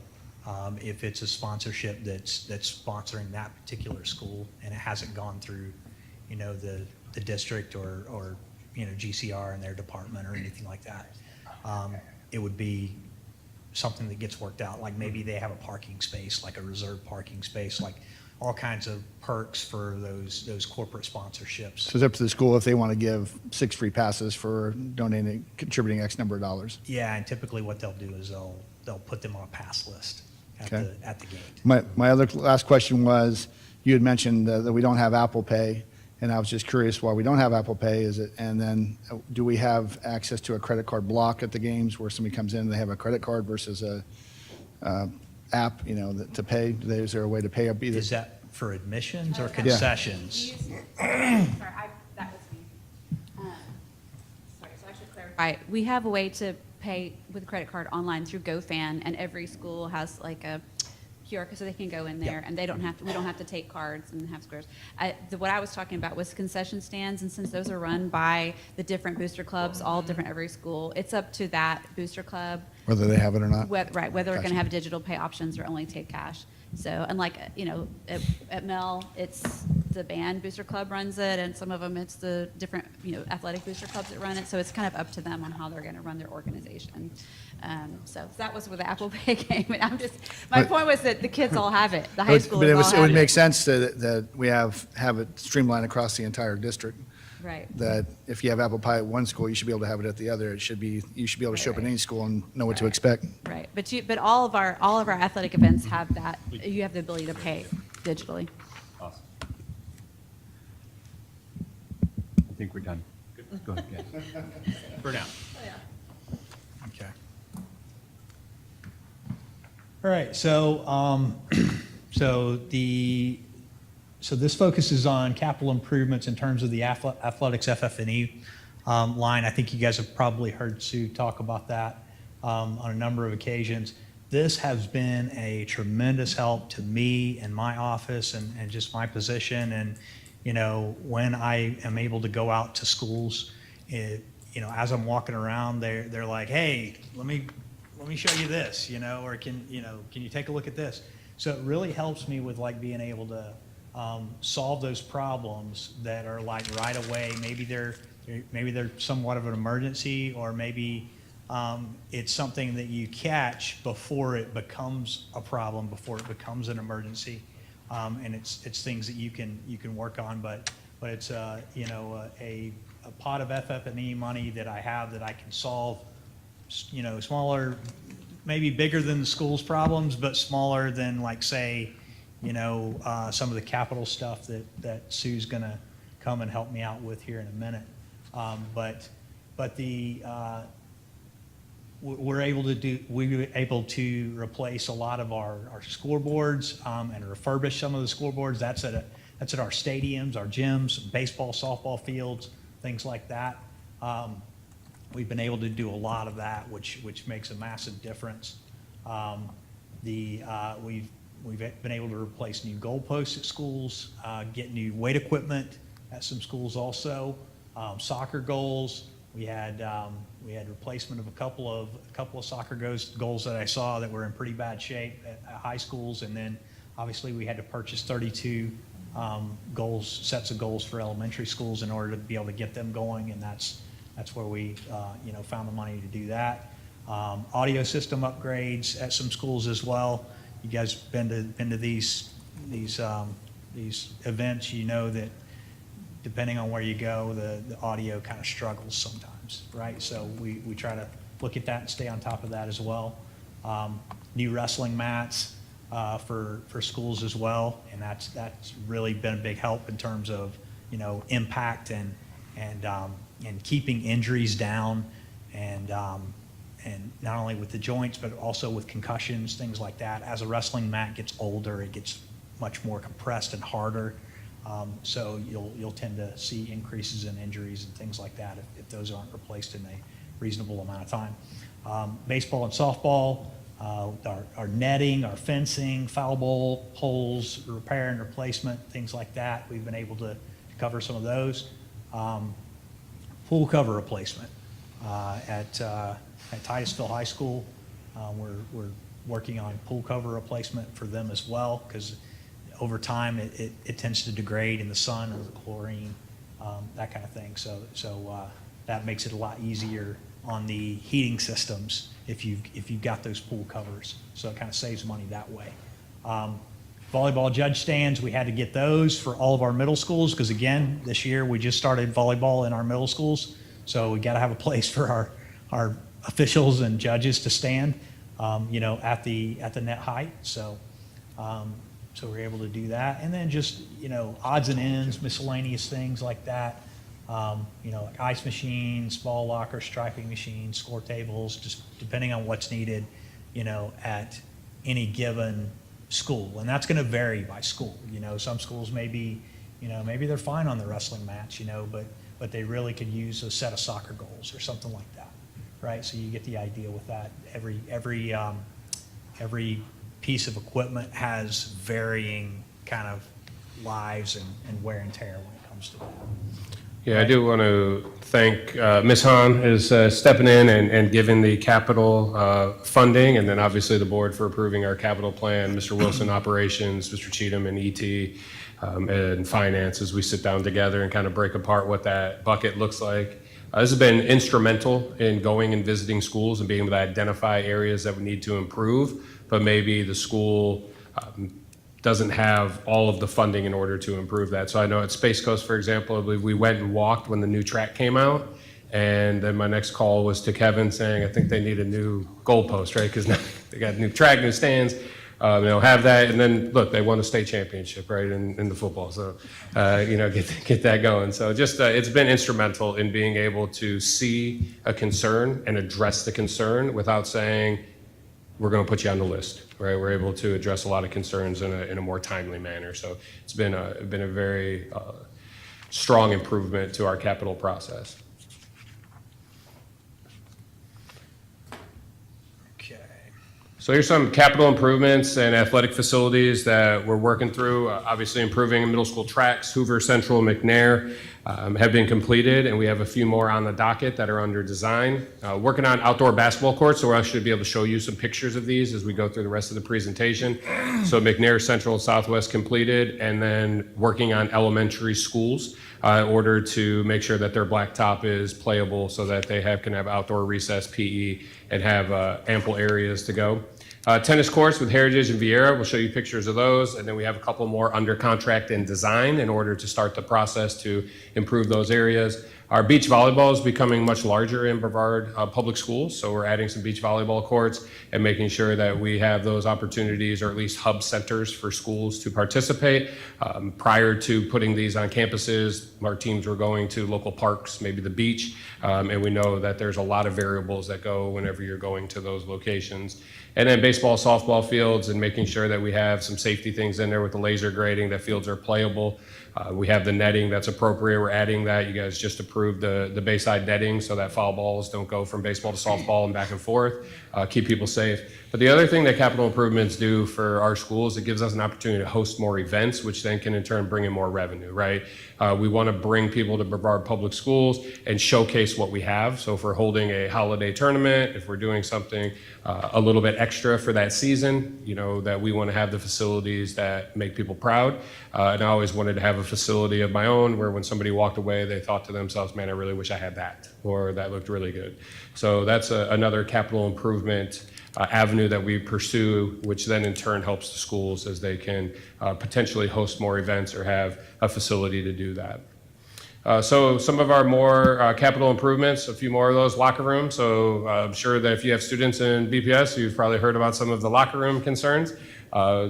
[SPEAKER 5] If it's a sponsorship that's sponsoring that particular school and it hasn't gone through, the district or GCR and their department or anything like that, it would be something that gets worked out. Like maybe they have a parking space, like a reserved parking space, like all kinds of perks for those corporate sponsorships.
[SPEAKER 6] So it's up to the school if they want to give 6 free passes for contributing X number of dollars.
[SPEAKER 5] Yeah, and typically what they'll do is they'll put them on a pass list at
[SPEAKER 6] Okay.
[SPEAKER 5] the gate.
[SPEAKER 6] My other last question was, you had mentioned that we don't have Apple Pay, and I was just curious why we don't have Apple Pay. And then do we have access to a credit card block at the games where somebody comes in and they have a credit card versus a app, to pay? Is there a way to pay up either?
[SPEAKER 5] Is that for admissions or concessions?
[SPEAKER 7] Sorry, that was me. Sorry, so I should clarify. We have a way to pay with credit card online through GoFan, and every school has like a QR code so they can go in there, and we don't have to take cards and have squares. What I was talking about was concession stands, and since those are run by the different booster clubs, all different every school, it's up to that booster club,
[SPEAKER 6] Whether they have it or not?
[SPEAKER 7] whether they're going
[SPEAKER 6] Gotcha.
[SPEAKER 7] to have digital pay options or only take cash. So, and like, at Mel, it's the band booster club runs it, and some of them it's the different, athletic booster clubs that run it. So it's kind of up to them on how they're going to run their organization. So that was with the Apple Pay game. And my point was that the kids all have it. The high schoolers
[SPEAKER 6] But it
[SPEAKER 7] all
[SPEAKER 6] would
[SPEAKER 7] have
[SPEAKER 6] make
[SPEAKER 7] it.
[SPEAKER 6] sense that we have it streamlined across the entire district.
[SPEAKER 7] Right.
[SPEAKER 6] that if you have apple pie at one school, you should be able to have it at the other. You should be able to show up at
[SPEAKER 7] Right.
[SPEAKER 6] any school and know what to
[SPEAKER 7] Right.
[SPEAKER 6] expect.
[SPEAKER 7] Right, but all of our athletic events have that, you have the ability to pay digitally.
[SPEAKER 1] Awesome. I think we're done. Go ahead, guys.
[SPEAKER 3] For now.
[SPEAKER 5] Okay. All right, so, so this focuses on capital improvements in terms of the athletics FF&E line. I think you guys have probably heard Sue talk about that on a number of occasions. This has been a tremendous help to me and my office and just my position. And, you know, when I am able to go out to schools, you know, as I'm walking around, they're like, hey, let me show you this, you know, or can you take a look at this? So it really helps me with like being able to solve those problems that are like right away. Maybe they're somewhat of an emergency, or maybe it's something that you catch before it becomes a problem, before it becomes an emergency, and it's things that you can work on. But it's you know, a pot of FF&E money that I have that I can solve, you know, smaller, maybe bigger than the school's problems, but smaller than, like, say, you know, some of the capital stuff that Sue's gonna come and help me out with here in a minute. We were able to replace a lot of our scoreboards and refurbish some of the scoreboards. That's at our stadiums, our gyms, baseball, softball fields, things like that. We've been able to do a lot of that, which makes a massive difference. We've been able to replace new goalposts at schools, get new weight equipment at some schools also, soccer goals. We had replacement of a couple of soccer goals that I saw that were in pretty bad shape at high schools, and then obviously we had to purchase 32 sets of goals for elementary schools in order to be able to get them going, and that's where we you know, found the money to do that. Audio system upgrades at some schools as well. You guys been to these events, you know that depending on where you go, the audio kind of struggles sometimes, right? So we try to look at that and stay on top of that as well. New wrestling mats for schools as well, and that's really been a big help in terms of, you know, impact and keeping injuries down, and not only with the joints but also with concussions, things like that. As a wrestling mat gets older, it gets much more compressed and harder. So you'll tend to see increases in injuries and things like that if those aren't replaced in a reasonable amount of time. Baseball and softball, our netting, our fencing, foul ball poles, repair and replacement, things like that. We've been able to cover some of those. Pool cover replacement at Titusville High School. We're working on pool cover replacement for them as well, because over time it tends to degrade in the sun or the chlorine, that kind of thing. So that makes it a lot easier on the heating systems if you've got those pool covers. So it kind of saves money that way. Volleyball judge stands, we had to get those for all of our middle schools, because again, this year we just started volleyball in our middle schools. So we got to have a place for our officials and judges to stand, you know, at the net height. So we're able to do that. And then just, you know, odds and ends, miscellaneous things like that. You know, like ice machines, ball lockers, striping machines, score tables, just depending on what's needed, you know, at any given school. And that's going to vary by school. You know, some schools maybe they're fine on the wrestling mats, you know, but they really could use a set of soccer goals or something like that, right? So you get the idea with that. Every piece of equipment has varying kind of lives and wear and tear when it comes to that.
[SPEAKER 4] Yeah, I do want to thank Ms. Hahn is stepping in and giving the capital funding, and then obviously the board for approving our capital plan, Mr. Wilson, operations, Mr. Cheatham, and ET, and finance, as we sit down together and kind of break apart what that bucket looks like. This has been instrumental in going and visiting schools and being able to identify areas that we need to improve, but maybe the school doesn't have all of the funding in order to improve that. So I know at Space Coast, for example, I believe we went and walked when the new track came out. And then my next call was to Kevin saying, I think they need a new goalpost, right? Because now they got new track, new stands. They'll have that. And then, look, they won a state championship, right, in the football. So, get that going. So just, it's been instrumental in being able to see a concern and address the concern without saying, we're going to put you on the list, right? We're able to address a lot of concerns in a more timely manner. So it's been a very strong improvement to our capital process.
[SPEAKER 5] Okay.
[SPEAKER 4] So here's some capital improvements and athletic facilities that we're working through. Obviously, improving middle school tracks, Hoover Central, McNair have been completed, and we have a few more on the docket that are under design. Working on outdoor basketball courts, so I should be able to show you some pictures of these as we go through the rest of the presentation. So McNair Central and Southwest completed, and then working on elementary schools in order to make sure that their blacktop is playable so that they can have outdoor recess, PE, and have ample areas to go. Tennis courts with Heritage and Vieira, we'll show you pictures of those, and then we have a couple more under contract and design in order to start the process to improve those areas. Our beach volleyball is becoming much larger in Brevard Public Schools, so we're adding some beach volleyball courts and making sure that we have those opportunities or at least hub centers for schools to participate. Prior to putting these on campuses, our teams were going to local parks, maybe the beach, and we know that there's a lot of variables that go whenever you're going to those locations. And then baseball, softball fields, and making sure that we have some safety things in there with the laser grading, that fields are playable. We have the netting that's appropriate. We're adding that. You guys just approved the Bayside netting so that foul balls don't go from baseball to softball and back and forth. Keep people safe. But the other thing that capital improvements do for our schools, it gives us an opportunity to host more events, which then can in turn bring in more revenue, right? We want to bring people to Brevard Public Schools and showcase what we have. So if we're holding a holiday tournament, if we're doing something a little bit extra for that season, that we want to have the facilities that make people proud. And I always wanted to have a facility of my own where when somebody walked away, they thought to themselves, man, I really wish I had that, or that looked really good. So that's another capital improvement avenue that we pursue, which then in turn helps the schools as they can potentially host more events or have a facility to do that. So some of our more capital improvements, a few more of those, locker rooms. So I'm sure that if you have students in BPS, you've probably heard about some of the locker room concerns.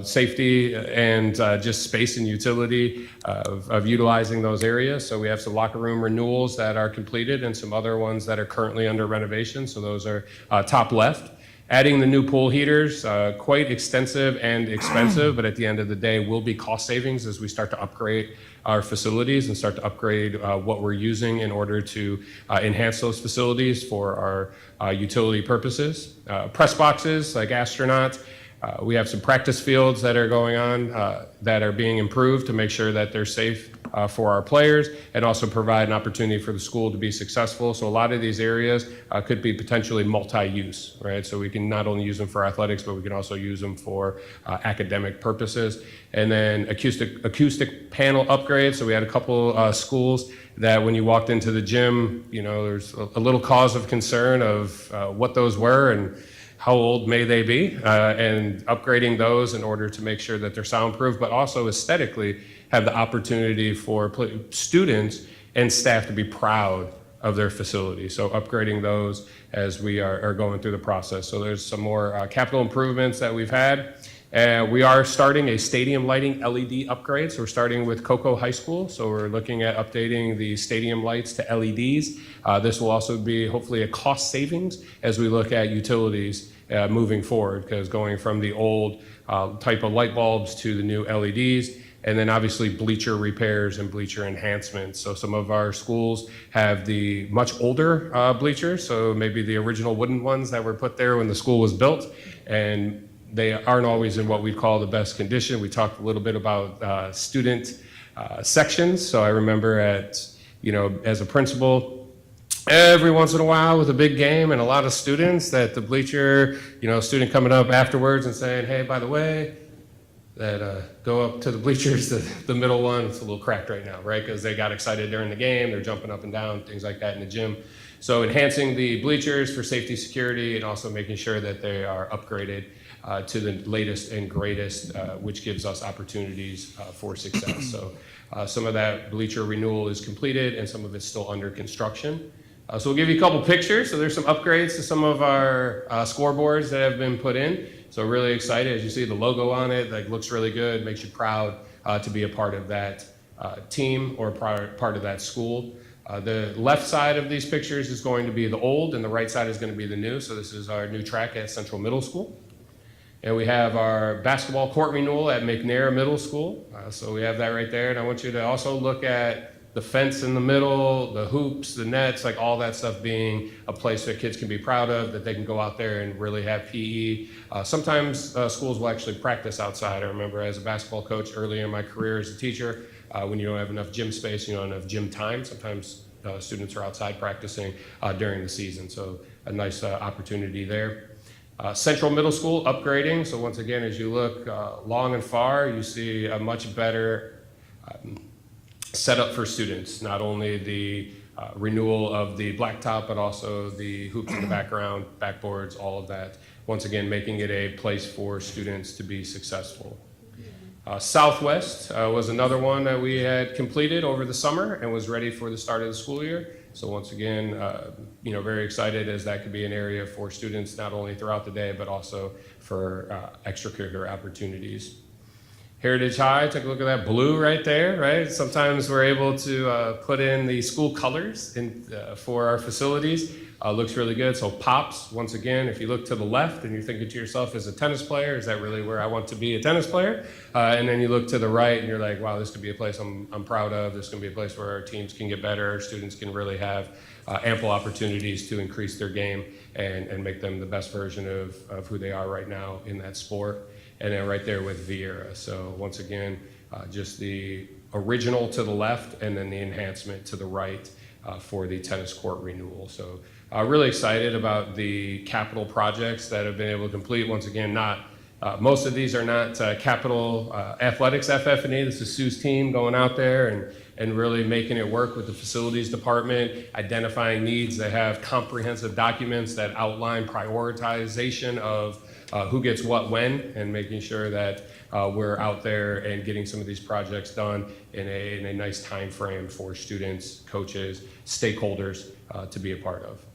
[SPEAKER 4] Safety and just space and utility of utilizing those areas. So we have some locker room renewals that are completed and some other ones that are currently under renovation. So those are top left. Adding the new pool heaters, quite extensive and expensive, but at the end of the day will be cost savings as we start to upgrade our facilities and start to upgrade what we're using in order to enhance those facilities for our utility purposes. Press boxes like astronauts. We have some practice fields that are going on that are being improved to make sure that they're safe for our players and also provide an opportunity for the school to be successful. So a lot of these areas could be potentially multi-use, right? So we can not only use them for athletics, but we can also use them for academic purposes. And then acoustic panel upgrades. So we had a couple schools that when you walked into the gym, there's a little cause of concern of what those were and how old may they be, and upgrading those in order to make sure that they're soundproof, but also aesthetically have the opportunity for students and staff to be proud of their facility. So upgrading those as we are going through the process. So there's some more capital improvements that we've had. We are starting a stadium lighting LED upgrade. So we're starting with Cocoa High School. So we're looking at updating the stadium lights to LEDs. This will also be hopefully a cost savings as we look at utilities moving forward, because going from the old type of light bulbs to the new LEDs, and then obviously bleacher repairs and bleacher enhancements. So some of our schools have the much older bleachers, so maybe the original wooden ones that were put there when the school was built, and they aren't always in what we call the best condition. We talked a little bit about student sections. So I remember as a principal, every once in a while with a big game and a lot of students, that the bleacher, student coming up afterwards and saying, hey, by the way, that go up to the bleachers, the middle one, it's a little cracked right now, right? Because they got excited during the game, they're jumping up and down, things like that in the gym. So enhancing the bleachers for safety, security, and also making sure that they are upgraded to the latest and greatest, which gives us opportunities for success. So some of that bleacher renewal is completed and some of it's still under construction. So we'll give you a couple pictures. So there's some upgrades to some of our scoreboards that have been put in. So really excited. As you see the logo on it, like looks really good, makes you proud to be a part of that team or part of that school. The left side of these pictures is going to be the old and the right side is going to be the new. So this is our new track at Central Middle School. And we have our basketball court renewal at McNair Middle School. So we have that right there. And I want you to also look at the fence in the middle, the hoops, the nets, like all that stuff being a place that kids can be proud of, that they can go out there and really have PE. Sometimes schools will actually practice outside. I remember as a basketball coach early in my career as a teacher, when you don't have enough gym space, you don't have enough gym time, sometimes students are outside practicing during the season. So a nice opportunity there. Central Middle School upgrading. So once again, as you look long and far, you see a much better setup for students. Not only the renewal of the blacktop, but also the hoops in the background, backboards, all of that. Once again, making it a place for students to be successful. Southwest was another one that we had completed over the summer and was ready for the start of the school year. So once again, very excited as that could be an area for students not only throughout the day, but also for extracurricular opportunities. Heritage High, take a look at that blue right there, right? Sometimes we're able to put in the school colors for our facilities. Looks really good. So Pops, once again, if you look to the left and you're thinking to yourself as a tennis player, is that really where I want to be a tennis player? And then you look to the right and you're like, wow, this could be a place I'm proud of. This can be a place where our teams can get better. Our students can really have ample opportunities to increase their game and make them the best version of who they are right now in that sport. And then right there with Vieira. So once again, just the original to the left and then the enhancement to the right for the tennis court renewal. So really excited about the capital projects that have been able to complete. Once again, most of these are not capital athletics FF&E. This is Sue's team going out there and really making it work with the facilities department, identifying needs. They have comprehensive documents that outline prioritization of who gets what when, and making sure that we're out there and getting some of these projects done in a nice time frame for students, coaches, stakeholders to be a part of.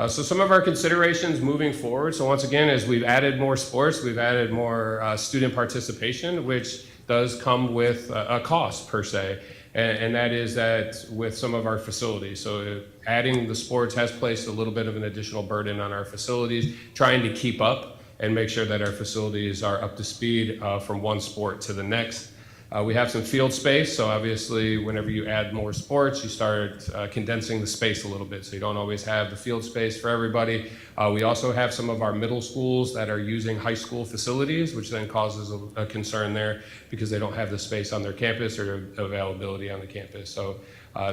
[SPEAKER 4] So some of our considerations moving forward. So once again, as we've added more sports, we've added more student participation, which does come with a cost per se. And that is that with some of our facilities. So adding the sports has placed a little bit of an additional burden on our facilities, trying to keep up and make sure that our facilities are up to speed from one sport to the next. We have some field space, so obviously whenever you add more sports, you start condensing the space a little bit, so you don't always have the field space for everybody. We also have some of our middle schools that are using high school facilities, which then causes a concern there because they don't have the space on their campus or availability on the campus. So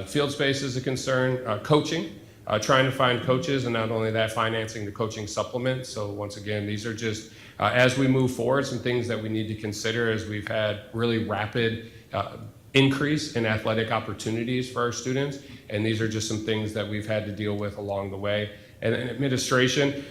[SPEAKER 4] field space is a concern. Coaching, trying to find coaches, and not only that, financing the coaching supplement. So once again, these are just as we move forward, some things that we need to consider as we've had really rapid increase in athletic opportunities for our students. And these are just some things that we've had to deal with along the way. And in administration,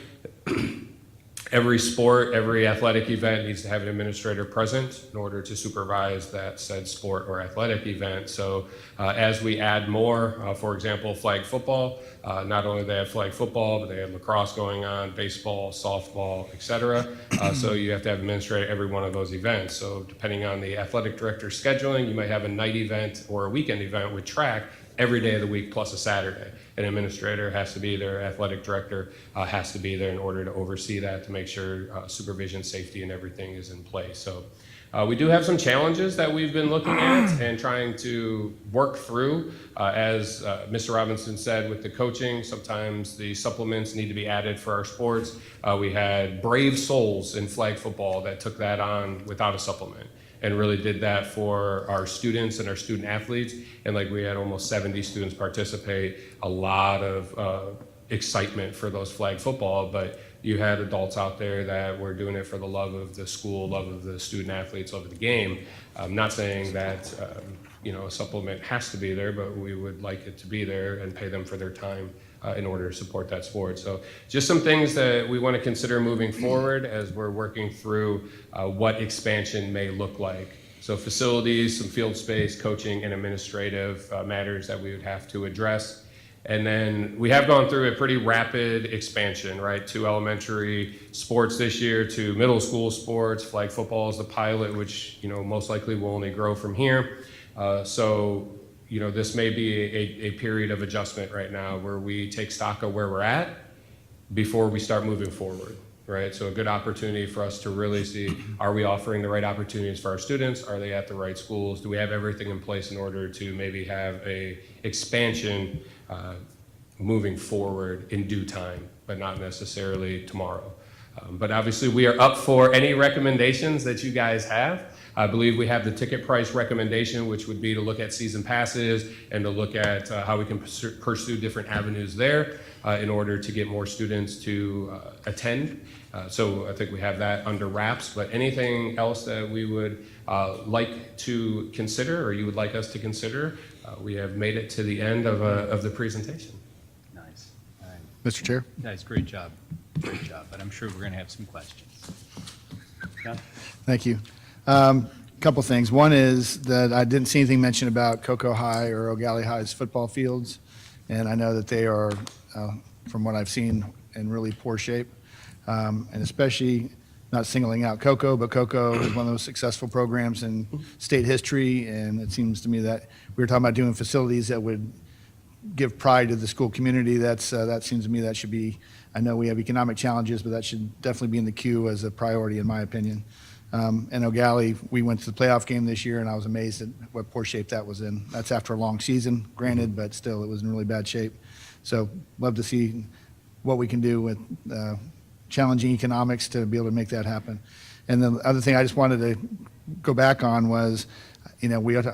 [SPEAKER 4] every sport, every athletic event needs to have an administrator present in order to supervise that said sport or athletic event. So as we add more, for example, flag football, not only they have flag football, but they have lacrosse going on, baseball, softball, etc. So you have to have an administrator every one of those events. So depending on the athletic director's scheduling, you might have a night event or a weekend event with track every day of the week plus a Saturday. An administrator has to be there, athletic director has to be there in order to oversee that, to make sure supervision, safety, and everything is in place. So we do have some challenges that we've been looking at and trying to work through. As Mr. Robinson said, with the coaching, sometimes the supplements need to be added for our sports. We had brave souls in flag football that took that on without a supplement, and really did that for our students and our student athletes. And like we had almost 70 students participate, a lot of excitement for those flag football, but you had adults out there that were doing it for the love of the school, love of the student athletes, love of the game. I'm not saying that a supplement has to be there, but we would like it to be there and pay them for their time in order to support that sport. So just some things that we want to consider moving forward as we're working through what expansion may look like. So facilities, some field space, coaching, and administrative matters that we would have to address. And then we have gone through a pretty rapid expansion, right? 2 elementary sports this year, 2 middle school sports, flag football is the pilot, which, most likely will only grow from here. So this may be a period of adjustment right now where we take stock of where we're at before we start moving forward, right? So a good opportunity for us to really see, are we offering the right opportunities for our students? Are they at the right schools? Do we have everything in place in order to maybe have a expansion moving forward in due time, but not necessarily tomorrow? But obviously we are up for any recommendations that you guys have. I believe we have the ticket price recommendation, which would be to look at season passes and to look at how we can pursue different avenues there in order to get more students to attend. So I think we have that under wraps, but anything else that we would like to consider or you would like us to consider, we have made it to the end of the presentation.
[SPEAKER 1] Nice. All right.
[SPEAKER 6] Mr. Chair?
[SPEAKER 1] Guys, great job. Great job. But I'm sure we're going to have some questions. John?
[SPEAKER 6] Thank you. Couple things. One is that I didn't see anything mentioned about Cocoa High or O'Galley High's football fields, and I know that they are, from what I've seen, in really poor shape, and especially not singling out Cocoa, but Cocoa is one of those successful programs in state history, and it seems to me that we were talking about doing facilities that would give pride to the school community. That seems to me that should be, I know we have economic challenges, but that should definitely be in the queue as a priority, in my opinion. And O'Galley, we went to the playoff game this year, and I was amazed at what poor shape that was in. That's after a long season, granted, but still, it was in really bad shape. So love to see what we can do with challenging economics to be able to make that happen. And the other thing I just wanted to go back on was,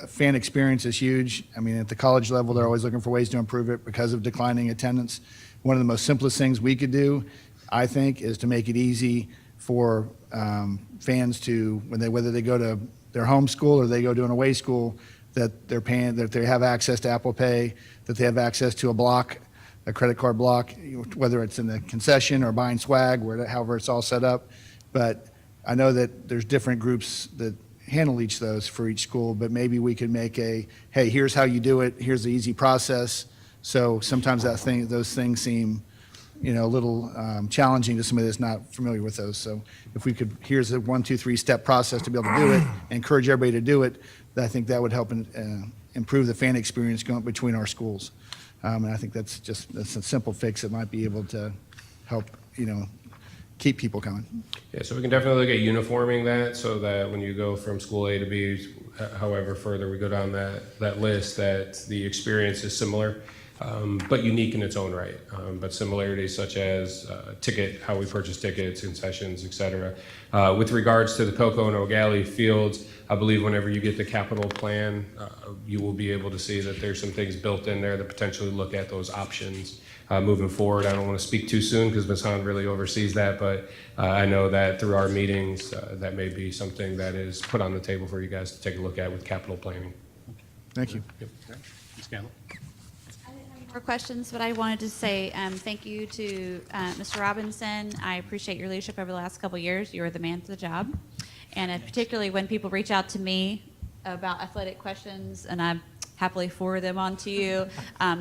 [SPEAKER 6] fan experience is huge. I mean, at the college level, they're always looking for ways to improve it because of declining attendance. One of the most simplest things we could do, I think, is to make it easy for fans to, whether they go to their home school or they go to an away school, that they're paying, that they have access to Apple Pay, that they have access to a credit card block, whether it's in the concession or buying swag, however it's all set up. But I know that there's different groups that handle each of those for each school, but maybe we could make hey, here's how you do it, here's the easy process. So sometimes those things seem a little challenging to somebody that's not familiar with those. So if we could, here's a 1, 2, 3 step process to be able to do it, encourage everybody to do it, I think that would help improve the fan experience going between our schools. And I think that's a simple fix that might be able to help, keep people coming.
[SPEAKER 4] Yeah, so we can definitely look at uniforming that so that when you go from school A to B, however further we go down that list, that the experience is similar. But unique in its own right. But similarities such as how we purchase tickets, concessions, et cetera. With regards to the Cocoa and O'Galley fields, I believe whenever you get the capital plan, you will be able to see that there's some things built in there to potentially look at those options moving forward. I don't want to speak too soon because Ms. Hahn really oversees that, but I know that through our meetings, that may be something that is put on the table for you guys to take a look at with capital planning.
[SPEAKER 6] Thank you.
[SPEAKER 1] Ms. Campbell?
[SPEAKER 7] More questions, but I wanted to say thank you to Mr. Robinson. I appreciate your leadership over the last couple of years. You are the man for the job. And particularly when people reach out to me about athletic questions, and I happily forward them on to you,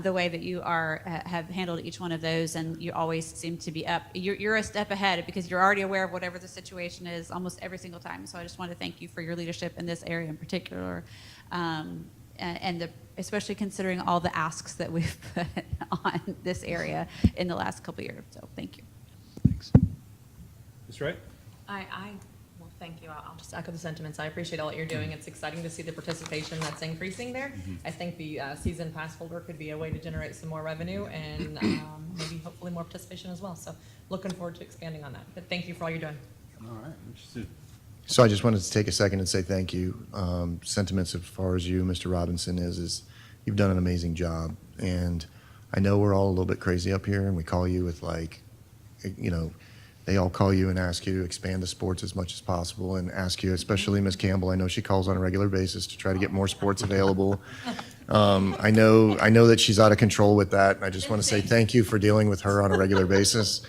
[SPEAKER 7] the way that you have handled each one of those, and you always seem to be up. You're a step ahead because you're already aware of whatever the situation is almost every single time. So I just want to thank you for your leadership in this area in particular. And especially considering all the asks that we've put on this area in the last couple of years. So thank you.
[SPEAKER 1] Thanks. Ms. Wright?
[SPEAKER 8] Well, thank you. I'll just echo the sentiments. I appreciate all that you're doing. It's exciting to see the participation that's increasing there. I think the season pass holder could be a way to generate some more revenue and maybe hopefully more participation as well. So looking forward to expanding on that. But thank you for all you're doing.
[SPEAKER 1] All right. Interested.
[SPEAKER 9] So I just wanted to take a second and say thank you. Sentiments as far as you, Mr. Robinson, is you've done an amazing job. And I know we're all a little bit crazy up here, and we call you with they all call you and ask you to expand the sports as much as possible and ask you, especially Ms. Campbell, I know she calls on a regular basis to try to get more sports available. I know that she's out of control with that, and I just want to say thank you for dealing with her on a regular basis.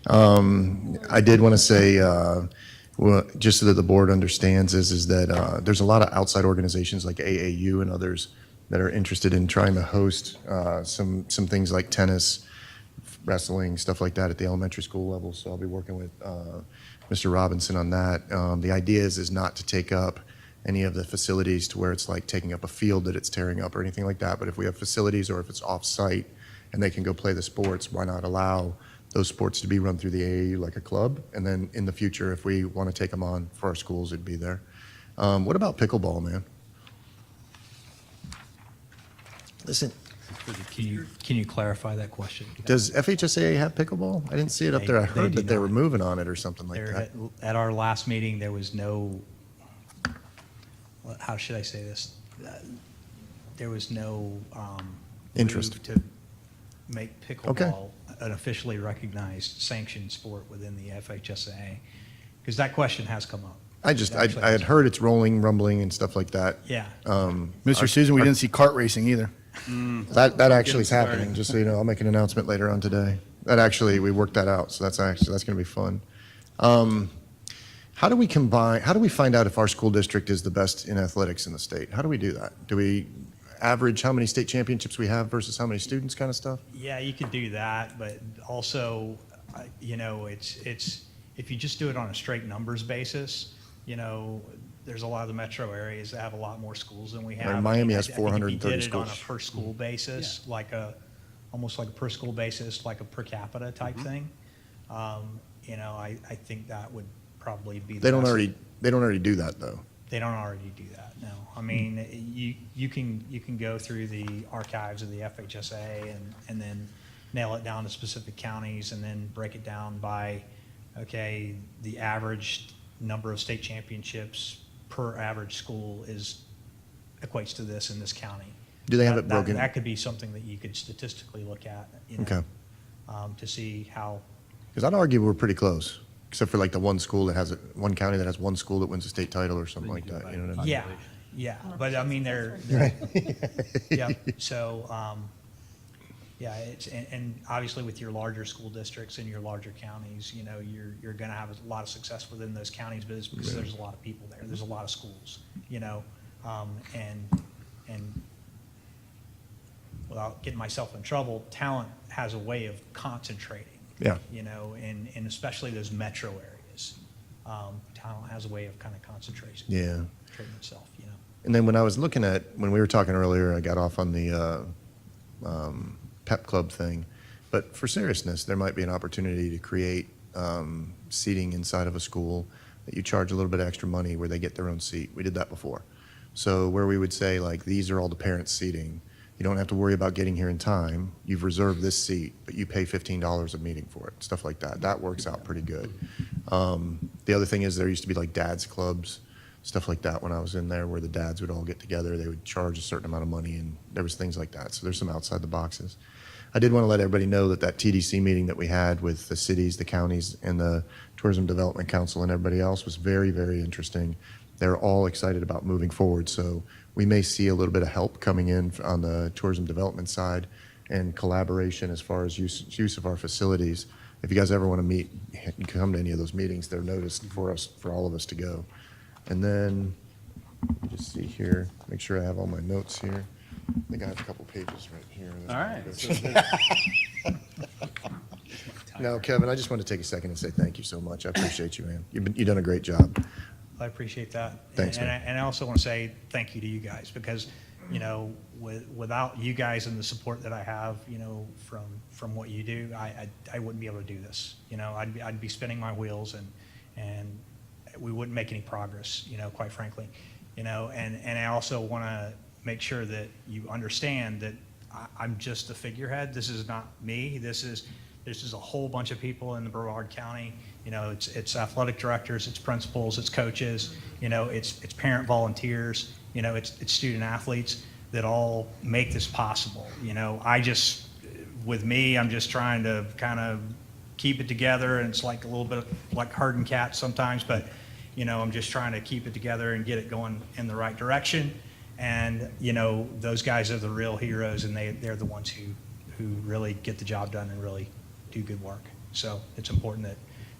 [SPEAKER 9] I did want to say, well, just so that the board understands, is that there's a lot of outside organizations like AAU and others that are interested in trying to host some things like tennis, wrestling, stuff like that at the elementary school level. So I'll be working with Mr. Robinson on that. The idea is not to take up any of the facilities to where it's like taking up a field that it's tearing up or anything like that. But if we have facilities or if it's off-site and they can go play the sports, why not allow those sports to be run through the AAU like a club? And then in the future, if we want to take them on for our schools, it'd be there. What about pickleball, man? Listen,
[SPEAKER 5] Can you clarify that question?
[SPEAKER 9] does FHSAA have pickleball? I didn't see it up there. I
[SPEAKER 5] They
[SPEAKER 9] heard
[SPEAKER 5] do
[SPEAKER 9] that they were
[SPEAKER 5] not.
[SPEAKER 9] moving on it or something like
[SPEAKER 5] There,
[SPEAKER 9] that.
[SPEAKER 5] at our last meeting, there was no, how should I say this? There was no
[SPEAKER 9] Interest.
[SPEAKER 5] move to make
[SPEAKER 9] Okay.
[SPEAKER 5] pickleball an officially recognized sanctioned sport within the FHSAA, because that question has come up.
[SPEAKER 9] I
[SPEAKER 5] It actually
[SPEAKER 9] I had
[SPEAKER 5] has.
[SPEAKER 9] heard it's rolling, rumbling and stuff like that.
[SPEAKER 5] Yeah.
[SPEAKER 6] Mr. Susan, we didn't see kart racing either.
[SPEAKER 9] That actually is happening, just so you know. I'll make an announcement later on today. That actually, we worked that out, so that's going to be fun. How do we find out if our school district is the best in athletics in the state? How do we do that? Do we average how many state championships we have versus how many students kind of stuff?
[SPEAKER 5] Yeah, you could do that, but also, it's, if you just do it on a straight numbers basis, there's a lot of the metro areas that have a lot more schools than we have.
[SPEAKER 9] Right, Miami has
[SPEAKER 5] I think if you
[SPEAKER 9] 430
[SPEAKER 5] did it on a
[SPEAKER 9] schools.
[SPEAKER 5] per school basis, almost like a per school basis, like a per capita type thing, I think that would probably be the
[SPEAKER 9] They don't
[SPEAKER 5] best.
[SPEAKER 9] already do that, though.
[SPEAKER 5] They don't already do that, no. I mean, you can go through the archives of the FHSA and then nail it down to specific counties and then break it down by, okay, the average number of state championships per average school equates to this in this county.
[SPEAKER 9] Do they have
[SPEAKER 5] That-
[SPEAKER 9] it broken?
[SPEAKER 5] That could be something that you could statistically look at,
[SPEAKER 9] Okay.
[SPEAKER 5] to see how,
[SPEAKER 9] Because I'd argue we're pretty close, except for like the one school that has, one county that has one school that wins a state title or something like that, you know what I mean?
[SPEAKER 5] yeah, but I mean, they're yeah, so, yeah, and obviously with your larger school districts and your larger counties, you're gonna have a lot of success within those counties, but it's because there's a lot of people there, there's a lot of schools, and without getting myself in trouble, talent has a way of concentrating.
[SPEAKER 9] Yeah.
[SPEAKER 5] And especially those metro areas. Talent has a way of kind of concentration.
[SPEAKER 9] Yeah.
[SPEAKER 5] Trading itself,
[SPEAKER 9] And then when we were talking earlier, I got off on the pep club thing. But for seriousness, there might be an opportunity to create seating inside of a school that you charge a little bit extra money where they get their own seat. We did that before. So where we would say, like, these are all the parents' seating. You don't have to worry about getting here in time. You've reserved this seat, but you pay $15 a meeting for it, stuff like that. That works out pretty good. The other thing is there used to be like dads clubs, stuff like that when I was in there where the dads would all get together. They would charge a certain amount of money and there was things like that. So there's some outside the boxes. I did want to let everybody know that TDC meeting that we had with the cities, the counties, and the Tourism Development Council and everybody else was very, very interesting. They're all excited about moving forward. So we may see a little bit of help coming in on the tourism development side and collaboration as far as use of our facilities. If you guys ever want to meet, you can come to any of those meetings. They're noticed for all of us to go. And then, let me just see here, make sure I have all my notes here. I think I have a couple pages right here.
[SPEAKER 1] All right.
[SPEAKER 9] Now, Kevin, I just want to take a second and say thank you so much. I appreciate you, man. You've done a great job.
[SPEAKER 5] I appreciate that.
[SPEAKER 9] Thanks,
[SPEAKER 5] And
[SPEAKER 9] man.
[SPEAKER 5] I also want to say thank you to you guys because, without you guys and the support that I have, from what you do, I wouldn't be able to do this. I'd be spinning my wheels and we wouldn't make any progress, quite frankly. And I also want to make sure that you understand that I'm just a figurehead. This is not me. This is a whole bunch of people in the Brevard County. It's athletic directors, it's principals, it's coaches, it's parent volunteers, it's student athletes that all make this possible. With me, I'm just trying to kind of keep it together, and it's like a little bit like herding cats sometimes, but, you know, I'm just trying to keep it together and get it going in the right direction. And, you know, those guys are the real heroes, and they're the ones who really get the job done and really do good work. So it's important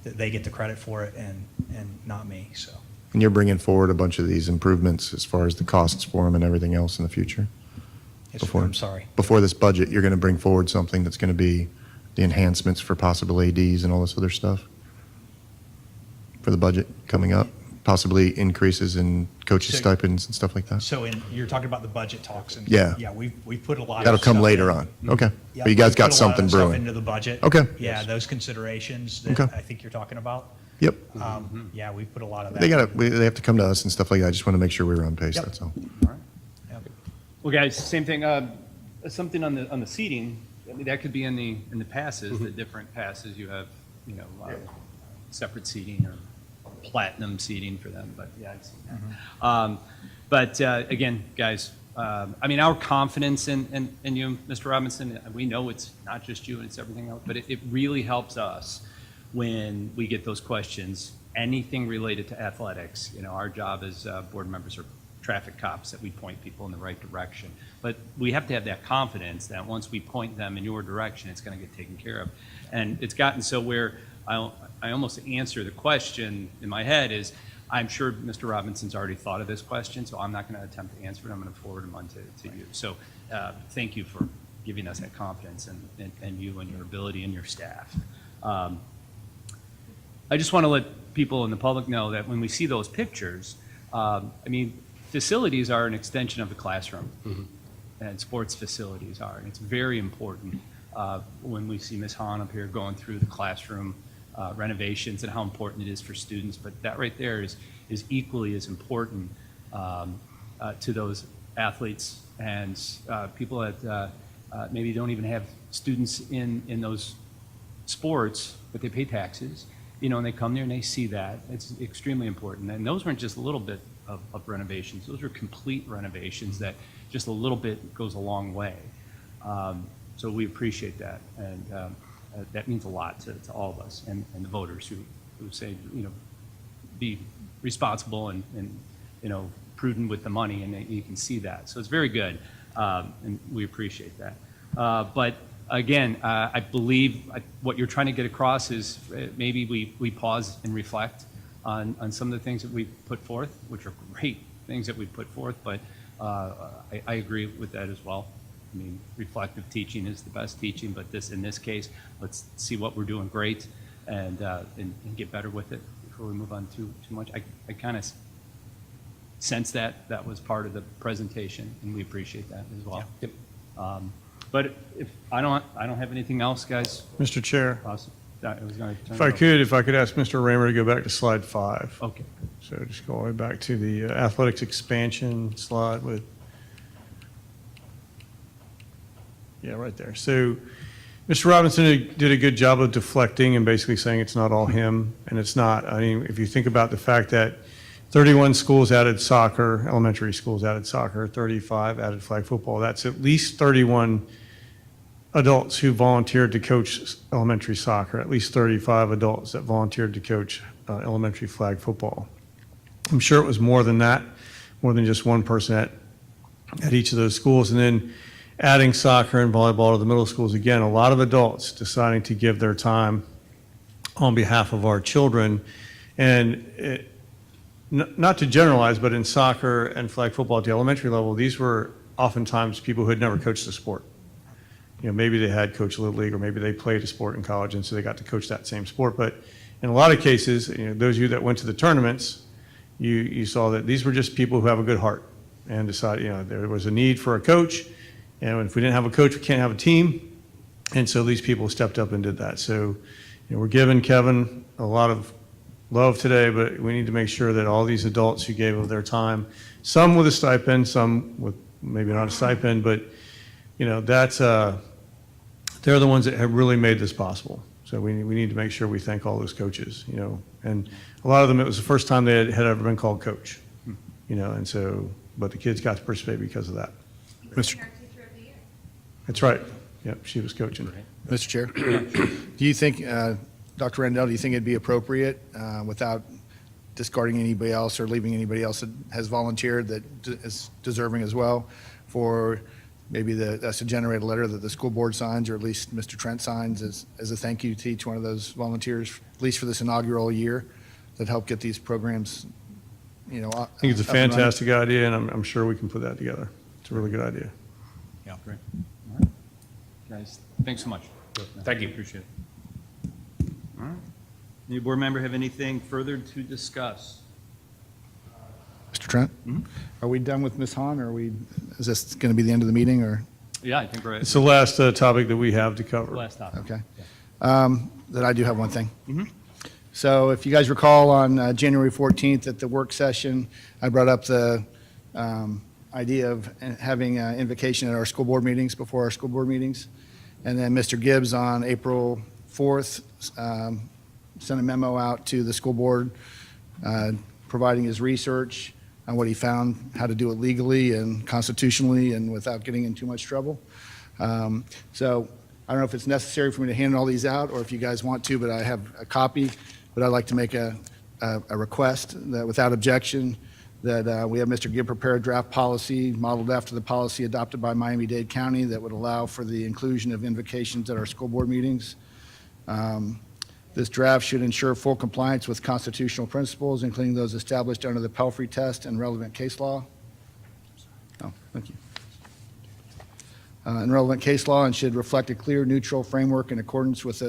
[SPEAKER 5] that they get the credit for it and not me, so.
[SPEAKER 9] And you're bringing forward a bunch of these improvements as far as the costs for them and everything else in the future?
[SPEAKER 5] Yes,
[SPEAKER 9] Before-
[SPEAKER 5] I'm sorry.
[SPEAKER 9] Before this budget, you're going to bring forward something that's going to be the enhancements for possible ADs and all this other stuff for the budget coming up? Possibly increases in coaches'
[SPEAKER 5] So-
[SPEAKER 9] stipends and stuff like that?
[SPEAKER 5] So you're talking about the budget talks, and.
[SPEAKER 9] Yeah.
[SPEAKER 5] Yeah, we've put a lot of.
[SPEAKER 9] That'll come
[SPEAKER 5] stuff
[SPEAKER 9] later
[SPEAKER 5] in.
[SPEAKER 9] on. Okay.
[SPEAKER 5] Yeah,
[SPEAKER 9] But you guys
[SPEAKER 5] we've
[SPEAKER 9] got
[SPEAKER 5] put a lot of
[SPEAKER 9] something
[SPEAKER 5] stuff
[SPEAKER 9] brewing.
[SPEAKER 5] into the budget.
[SPEAKER 9] Okay.
[SPEAKER 5] Yeah, those considerations that
[SPEAKER 9] Okay.
[SPEAKER 5] I think you're talking about.
[SPEAKER 9] Yep.
[SPEAKER 5] Yeah, we've put a lot of that.
[SPEAKER 9] They have to come to us and stuff like that. I just want to make sure we're on pace,
[SPEAKER 5] Yep.
[SPEAKER 9] that's all.
[SPEAKER 5] Yep.
[SPEAKER 1] Well, guys, same thing, something on the seating, I mean, that could be in the passes, the different passes, you have, you know, separate seating or platinum seating for them, but yeah, I've seen that. But again, guys, I mean, our confidence in you, Mr. Robinson, we know it's not just you, it's everything else, but it really helps us when we get those questions, anything related to athletics. You know, our job as board members are traffic cops, that we point people in the right direction. But we have to have that confidence that once we point them in your direction, it's going to get taken care of. And it's gotten so where I almost answer the question in my head is, I'm sure Mr. Robinson's already thought of this question, so I'm not going to attempt to answer it. I'm going to forward them on to you. So thank you for giving us that confidence and you and your ability and your staff. I just want to let people in the public know that when we see those pictures, I mean, facilities are an extension of the classroom, and sports facilities are, and it's very important when we see Ms. Hahn up here going through the classroom renovations and how important it is for students. But that right there is equally as important to those athletes and people that maybe don't even have students in those sports, but they pay taxes. You know, and they come there and they see that. It's extremely important. And those weren't just a little bit of renovations. Those were complete renovations that just a little bit goes a long way. So we appreciate that. And that means a lot to all of us and the voters who say, you know, be responsible and you know, prudent with the money, and you can see that. So it's very good, and we appreciate that. But again, I believe what you're trying to get across is maybe we pause and reflect on some of the things that we put forth, which are great things that we put forth, but I agree with that as well. I mean, reflective teaching is the best teaching, but in this case, let's see what we're doing great and get better with it before we move on too much. I kind of sense that was part of the presentation, and we appreciate that as well.
[SPEAKER 4] Yep.
[SPEAKER 1] But if I don't have anything else, guys.
[SPEAKER 2] Mr. Chair,
[SPEAKER 1] I was going to turn
[SPEAKER 2] if I could ask Mr. Raymer to go back to slide 5.
[SPEAKER 1] Okay.
[SPEAKER 2] So just go all the way back to the athletics expansion slide with, yeah, right there. So Mr. Robinson did a good job of deflecting and basically saying it's not all him, and it's not. I mean, if you think about the fact that 31 schools added soccer, elementary schools added soccer, 35 added flag football, that's at least 31 adults who volunteered to coach elementary soccer, at least 35 adults that volunteered to coach elementary flag football. I'm sure it was more than that, more than just one person at each of those schools. And then adding soccer and volleyball to the middle schools, again, a lot of adults deciding to give their time on behalf of our children. And not to generalize, but in soccer and flag football at the elementary level, these were oftentimes people who had never coached a sport. You know, maybe they had coached Little League, or maybe they played a sport in college, and so they got to coach that same sport. But in a lot of cases, you know, those of you that went to the tournaments, you saw that these were just people who have a good heart and decided, you know, there was a need for a coach, and if we didn't have a coach, we can't have a team. And so these people stepped up and did that. So, you know, we're giving Kevin a lot of love today, but we need to make sure that all these adults who gave of their time, some with a stipend, some with maybe not a stipend, but, you know, that's, they're the ones that have really made this possible. So we need to make sure we thank all those coaches, you know. And a lot of them, it was the first time they had ever been called coach, you know, and so, but the kids got to participate because of that.
[SPEAKER 6] Mr.
[SPEAKER 2] That's right. Yep, she was coaching.
[SPEAKER 6] Mr. Chair, do you think, Dr. Rendell, do you think it'd be appropriate, without discarding anybody else or leaving anybody else that has volunteered that is deserving as well, for maybe us to generate a letter that the school board signs, or at least Mr. Trent signs as a thank you to each one of those volunteers, at least for this inaugural year, that help get these programs, you know,
[SPEAKER 2] I think it's a
[SPEAKER 6] up and running?
[SPEAKER 2] fantastic idea, and I'm sure we can put that together. It's a really good idea.
[SPEAKER 1] Yeah, great. All right. Guys, thanks so much.
[SPEAKER 4] Thank you.
[SPEAKER 1] Appreciate it. All right. Any board member have anything further to discuss?
[SPEAKER 6] Mr. Trent? Are we done with Ms. Hahn, or is this going to be the end of the meeting, or?
[SPEAKER 1] Yeah, I think we're at
[SPEAKER 2] It's the last topic that we have to cover.
[SPEAKER 1] last topic.
[SPEAKER 6] Okay. Then I do have one thing. So if you guys recall, on January 14th at the work session, I brought up the idea of having invocation at our school board meetings, before our school board meetings. And then Mr. Gibbs on April 4th sent a memo out to the school board providing his research on what he found, how to do it legally and constitutionally and without getting in too much trouble. So I don't know if it's necessary for me to hand all these out, or if you guys want to, but I have a copy. But I'd like to make a request that, without objection, that we have Mr. Gibb prepare a draft policy modeled after the policy adopted by Miami-Dade County that would allow for the inclusion of invocations at our school board meetings. This draft should ensure full compliance with constitutional principles, including those established under the Pelfrey test and relevant case law. Oh, thank you. And relevant case law, and should reflect a clear, neutral framework in accordance with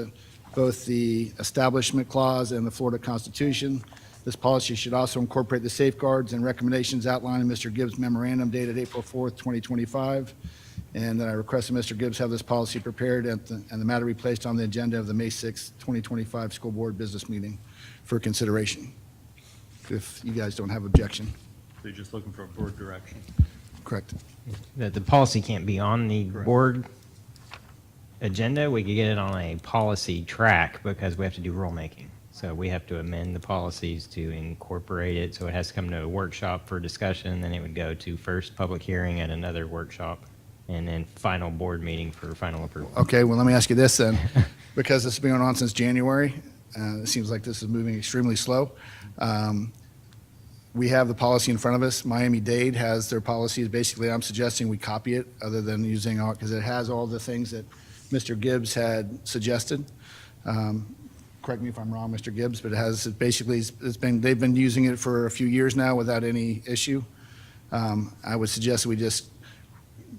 [SPEAKER 6] both the Establishment Clause and the Florida Constitution. This policy should also incorporate the safeguards and recommendations outlined in Mr. Gibbs' memorandum dated April 4th, 2025. And then I request that Mr. Gibbs have this policy prepared and the matter be placed on the agenda of the May 6th, 2025 school board business meeting for consideration, if you guys don't have objection.
[SPEAKER 1] So you're just looking for a board direction.
[SPEAKER 6] Correct.
[SPEAKER 3] The policy can't be on the board agenda. We could get it on a policy track because we have to do rulemaking. So we have to amend the policies to incorporate it. So it has to come to a workshop for discussion, then it would go to first public hearing at another workshop, and then final board meeting for final approval.
[SPEAKER 6] Okay, well, let me ask you this then, because this has been going on since January, it seems like this is moving extremely slow. We have the policy in front of us. Miami-Dade has their policies. Basically, I'm suggesting we copy it, other than using all, because it has all the things that Mr. Gibbs had suggested. Correct me if I'm wrong, Mr. Gibbs, but they've been using it for a few years now without any issue. I would suggest we just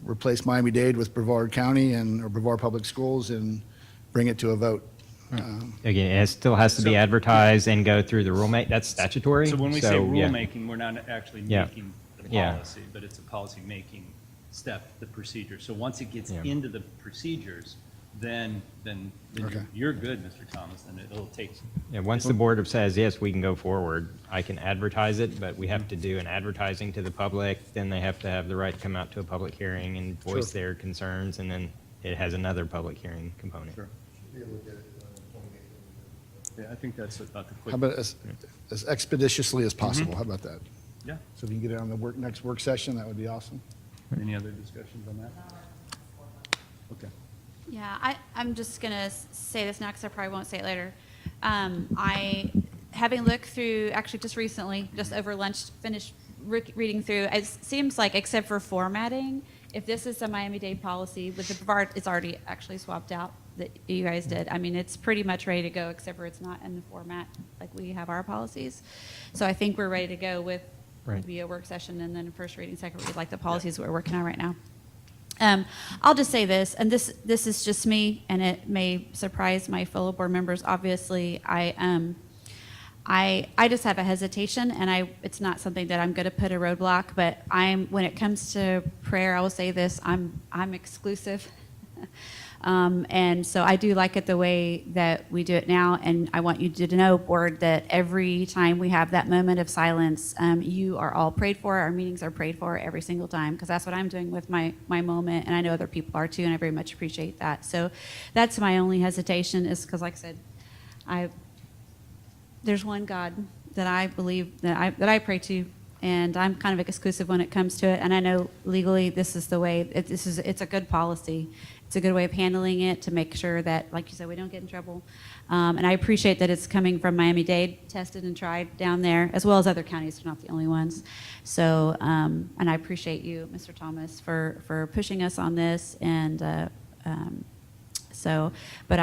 [SPEAKER 6] replace Miami-Dade with Brevard County or Brevard Public Schools and bring it to a vote.
[SPEAKER 3] Again, it still has to be advertised and go through the rulemaking. That's statutory.
[SPEAKER 1] So when we say
[SPEAKER 3] yeah.
[SPEAKER 1] rulemaking, we're not actually
[SPEAKER 3] Yeah.
[SPEAKER 1] making the
[SPEAKER 3] Yeah.
[SPEAKER 1] policy, but it's a policy-making step, the procedure. So once it gets
[SPEAKER 3] Yeah.
[SPEAKER 1] into the procedures, then
[SPEAKER 6] Okay.
[SPEAKER 1] you're good, Mr. Thomas, and it'll take,
[SPEAKER 3] Yeah, once the board says, yes, we can go forward, I can advertise it, but we have to do an advertising to the public, then they have to have the right to come out to a public hearing and voice their concerns, and then it has another public hearing component.
[SPEAKER 1] Sure. Yeah, I think that's about the
[SPEAKER 6] How
[SPEAKER 1] quick.
[SPEAKER 6] about as expeditiously as possible? How about that?
[SPEAKER 1] Yeah.
[SPEAKER 6] So if you can get it on the next work session, that would be awesome.
[SPEAKER 1] Any other discussions on that? Okay.
[SPEAKER 7] Yeah, I'm just going to say this now because I probably won't say it later. Having looked through, actually just recently, just over lunch, finished reading through, it seems like, except for formatting, if this is a Miami-Dade policy, with the Brevard, it's already actually swapped out that you guys did. I mean, it's pretty much ready to go, except for it's not in the format like we have our policies. So I think we're ready to go with
[SPEAKER 3] Right.
[SPEAKER 7] maybe a work session and then a first reading, second read, like the policies we're working on right now. I'll just say this, and this is just me, and it may surprise my fellow board members. Obviously, I just have a hesitation, and it's not something that I'm going to put a roadblock. But when it comes to prayer, I will say this: I'm exclusive, and so I do like it the way that we do it now. And I want you to know, board, that every time we have that moment of silence, you are all prayed for. Our meetings are prayed for every single time, because that's what I'm doing with my moment, and I know other people are too, and I very much appreciate that. So that's my only hesitation, is because, like I said, there's one God that I believe that I pray to, and I'm kind of exclusive when it comes to it. And I know legally this is the way. It's a good policy. It's a good way of handling it to make sure that, like you said, we don't get in trouble. And I appreciate that it's coming from Miami-Dade, tested and tried down there, as well as other counties. They're not the only ones. So, and I appreciate you, Mr. Thomas, for pushing us on this. And so, but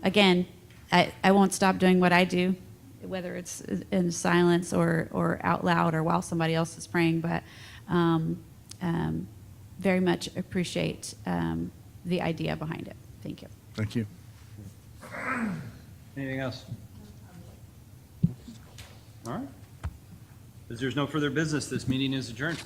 [SPEAKER 7] again, I won't stop doing what I do, whether it's in silence or out loud or while somebody else is praying. But very much appreciate the idea behind it. Thank you.
[SPEAKER 6] Thank you.
[SPEAKER 1] Anything else? All right. As there's no further business, this meeting is adjourned.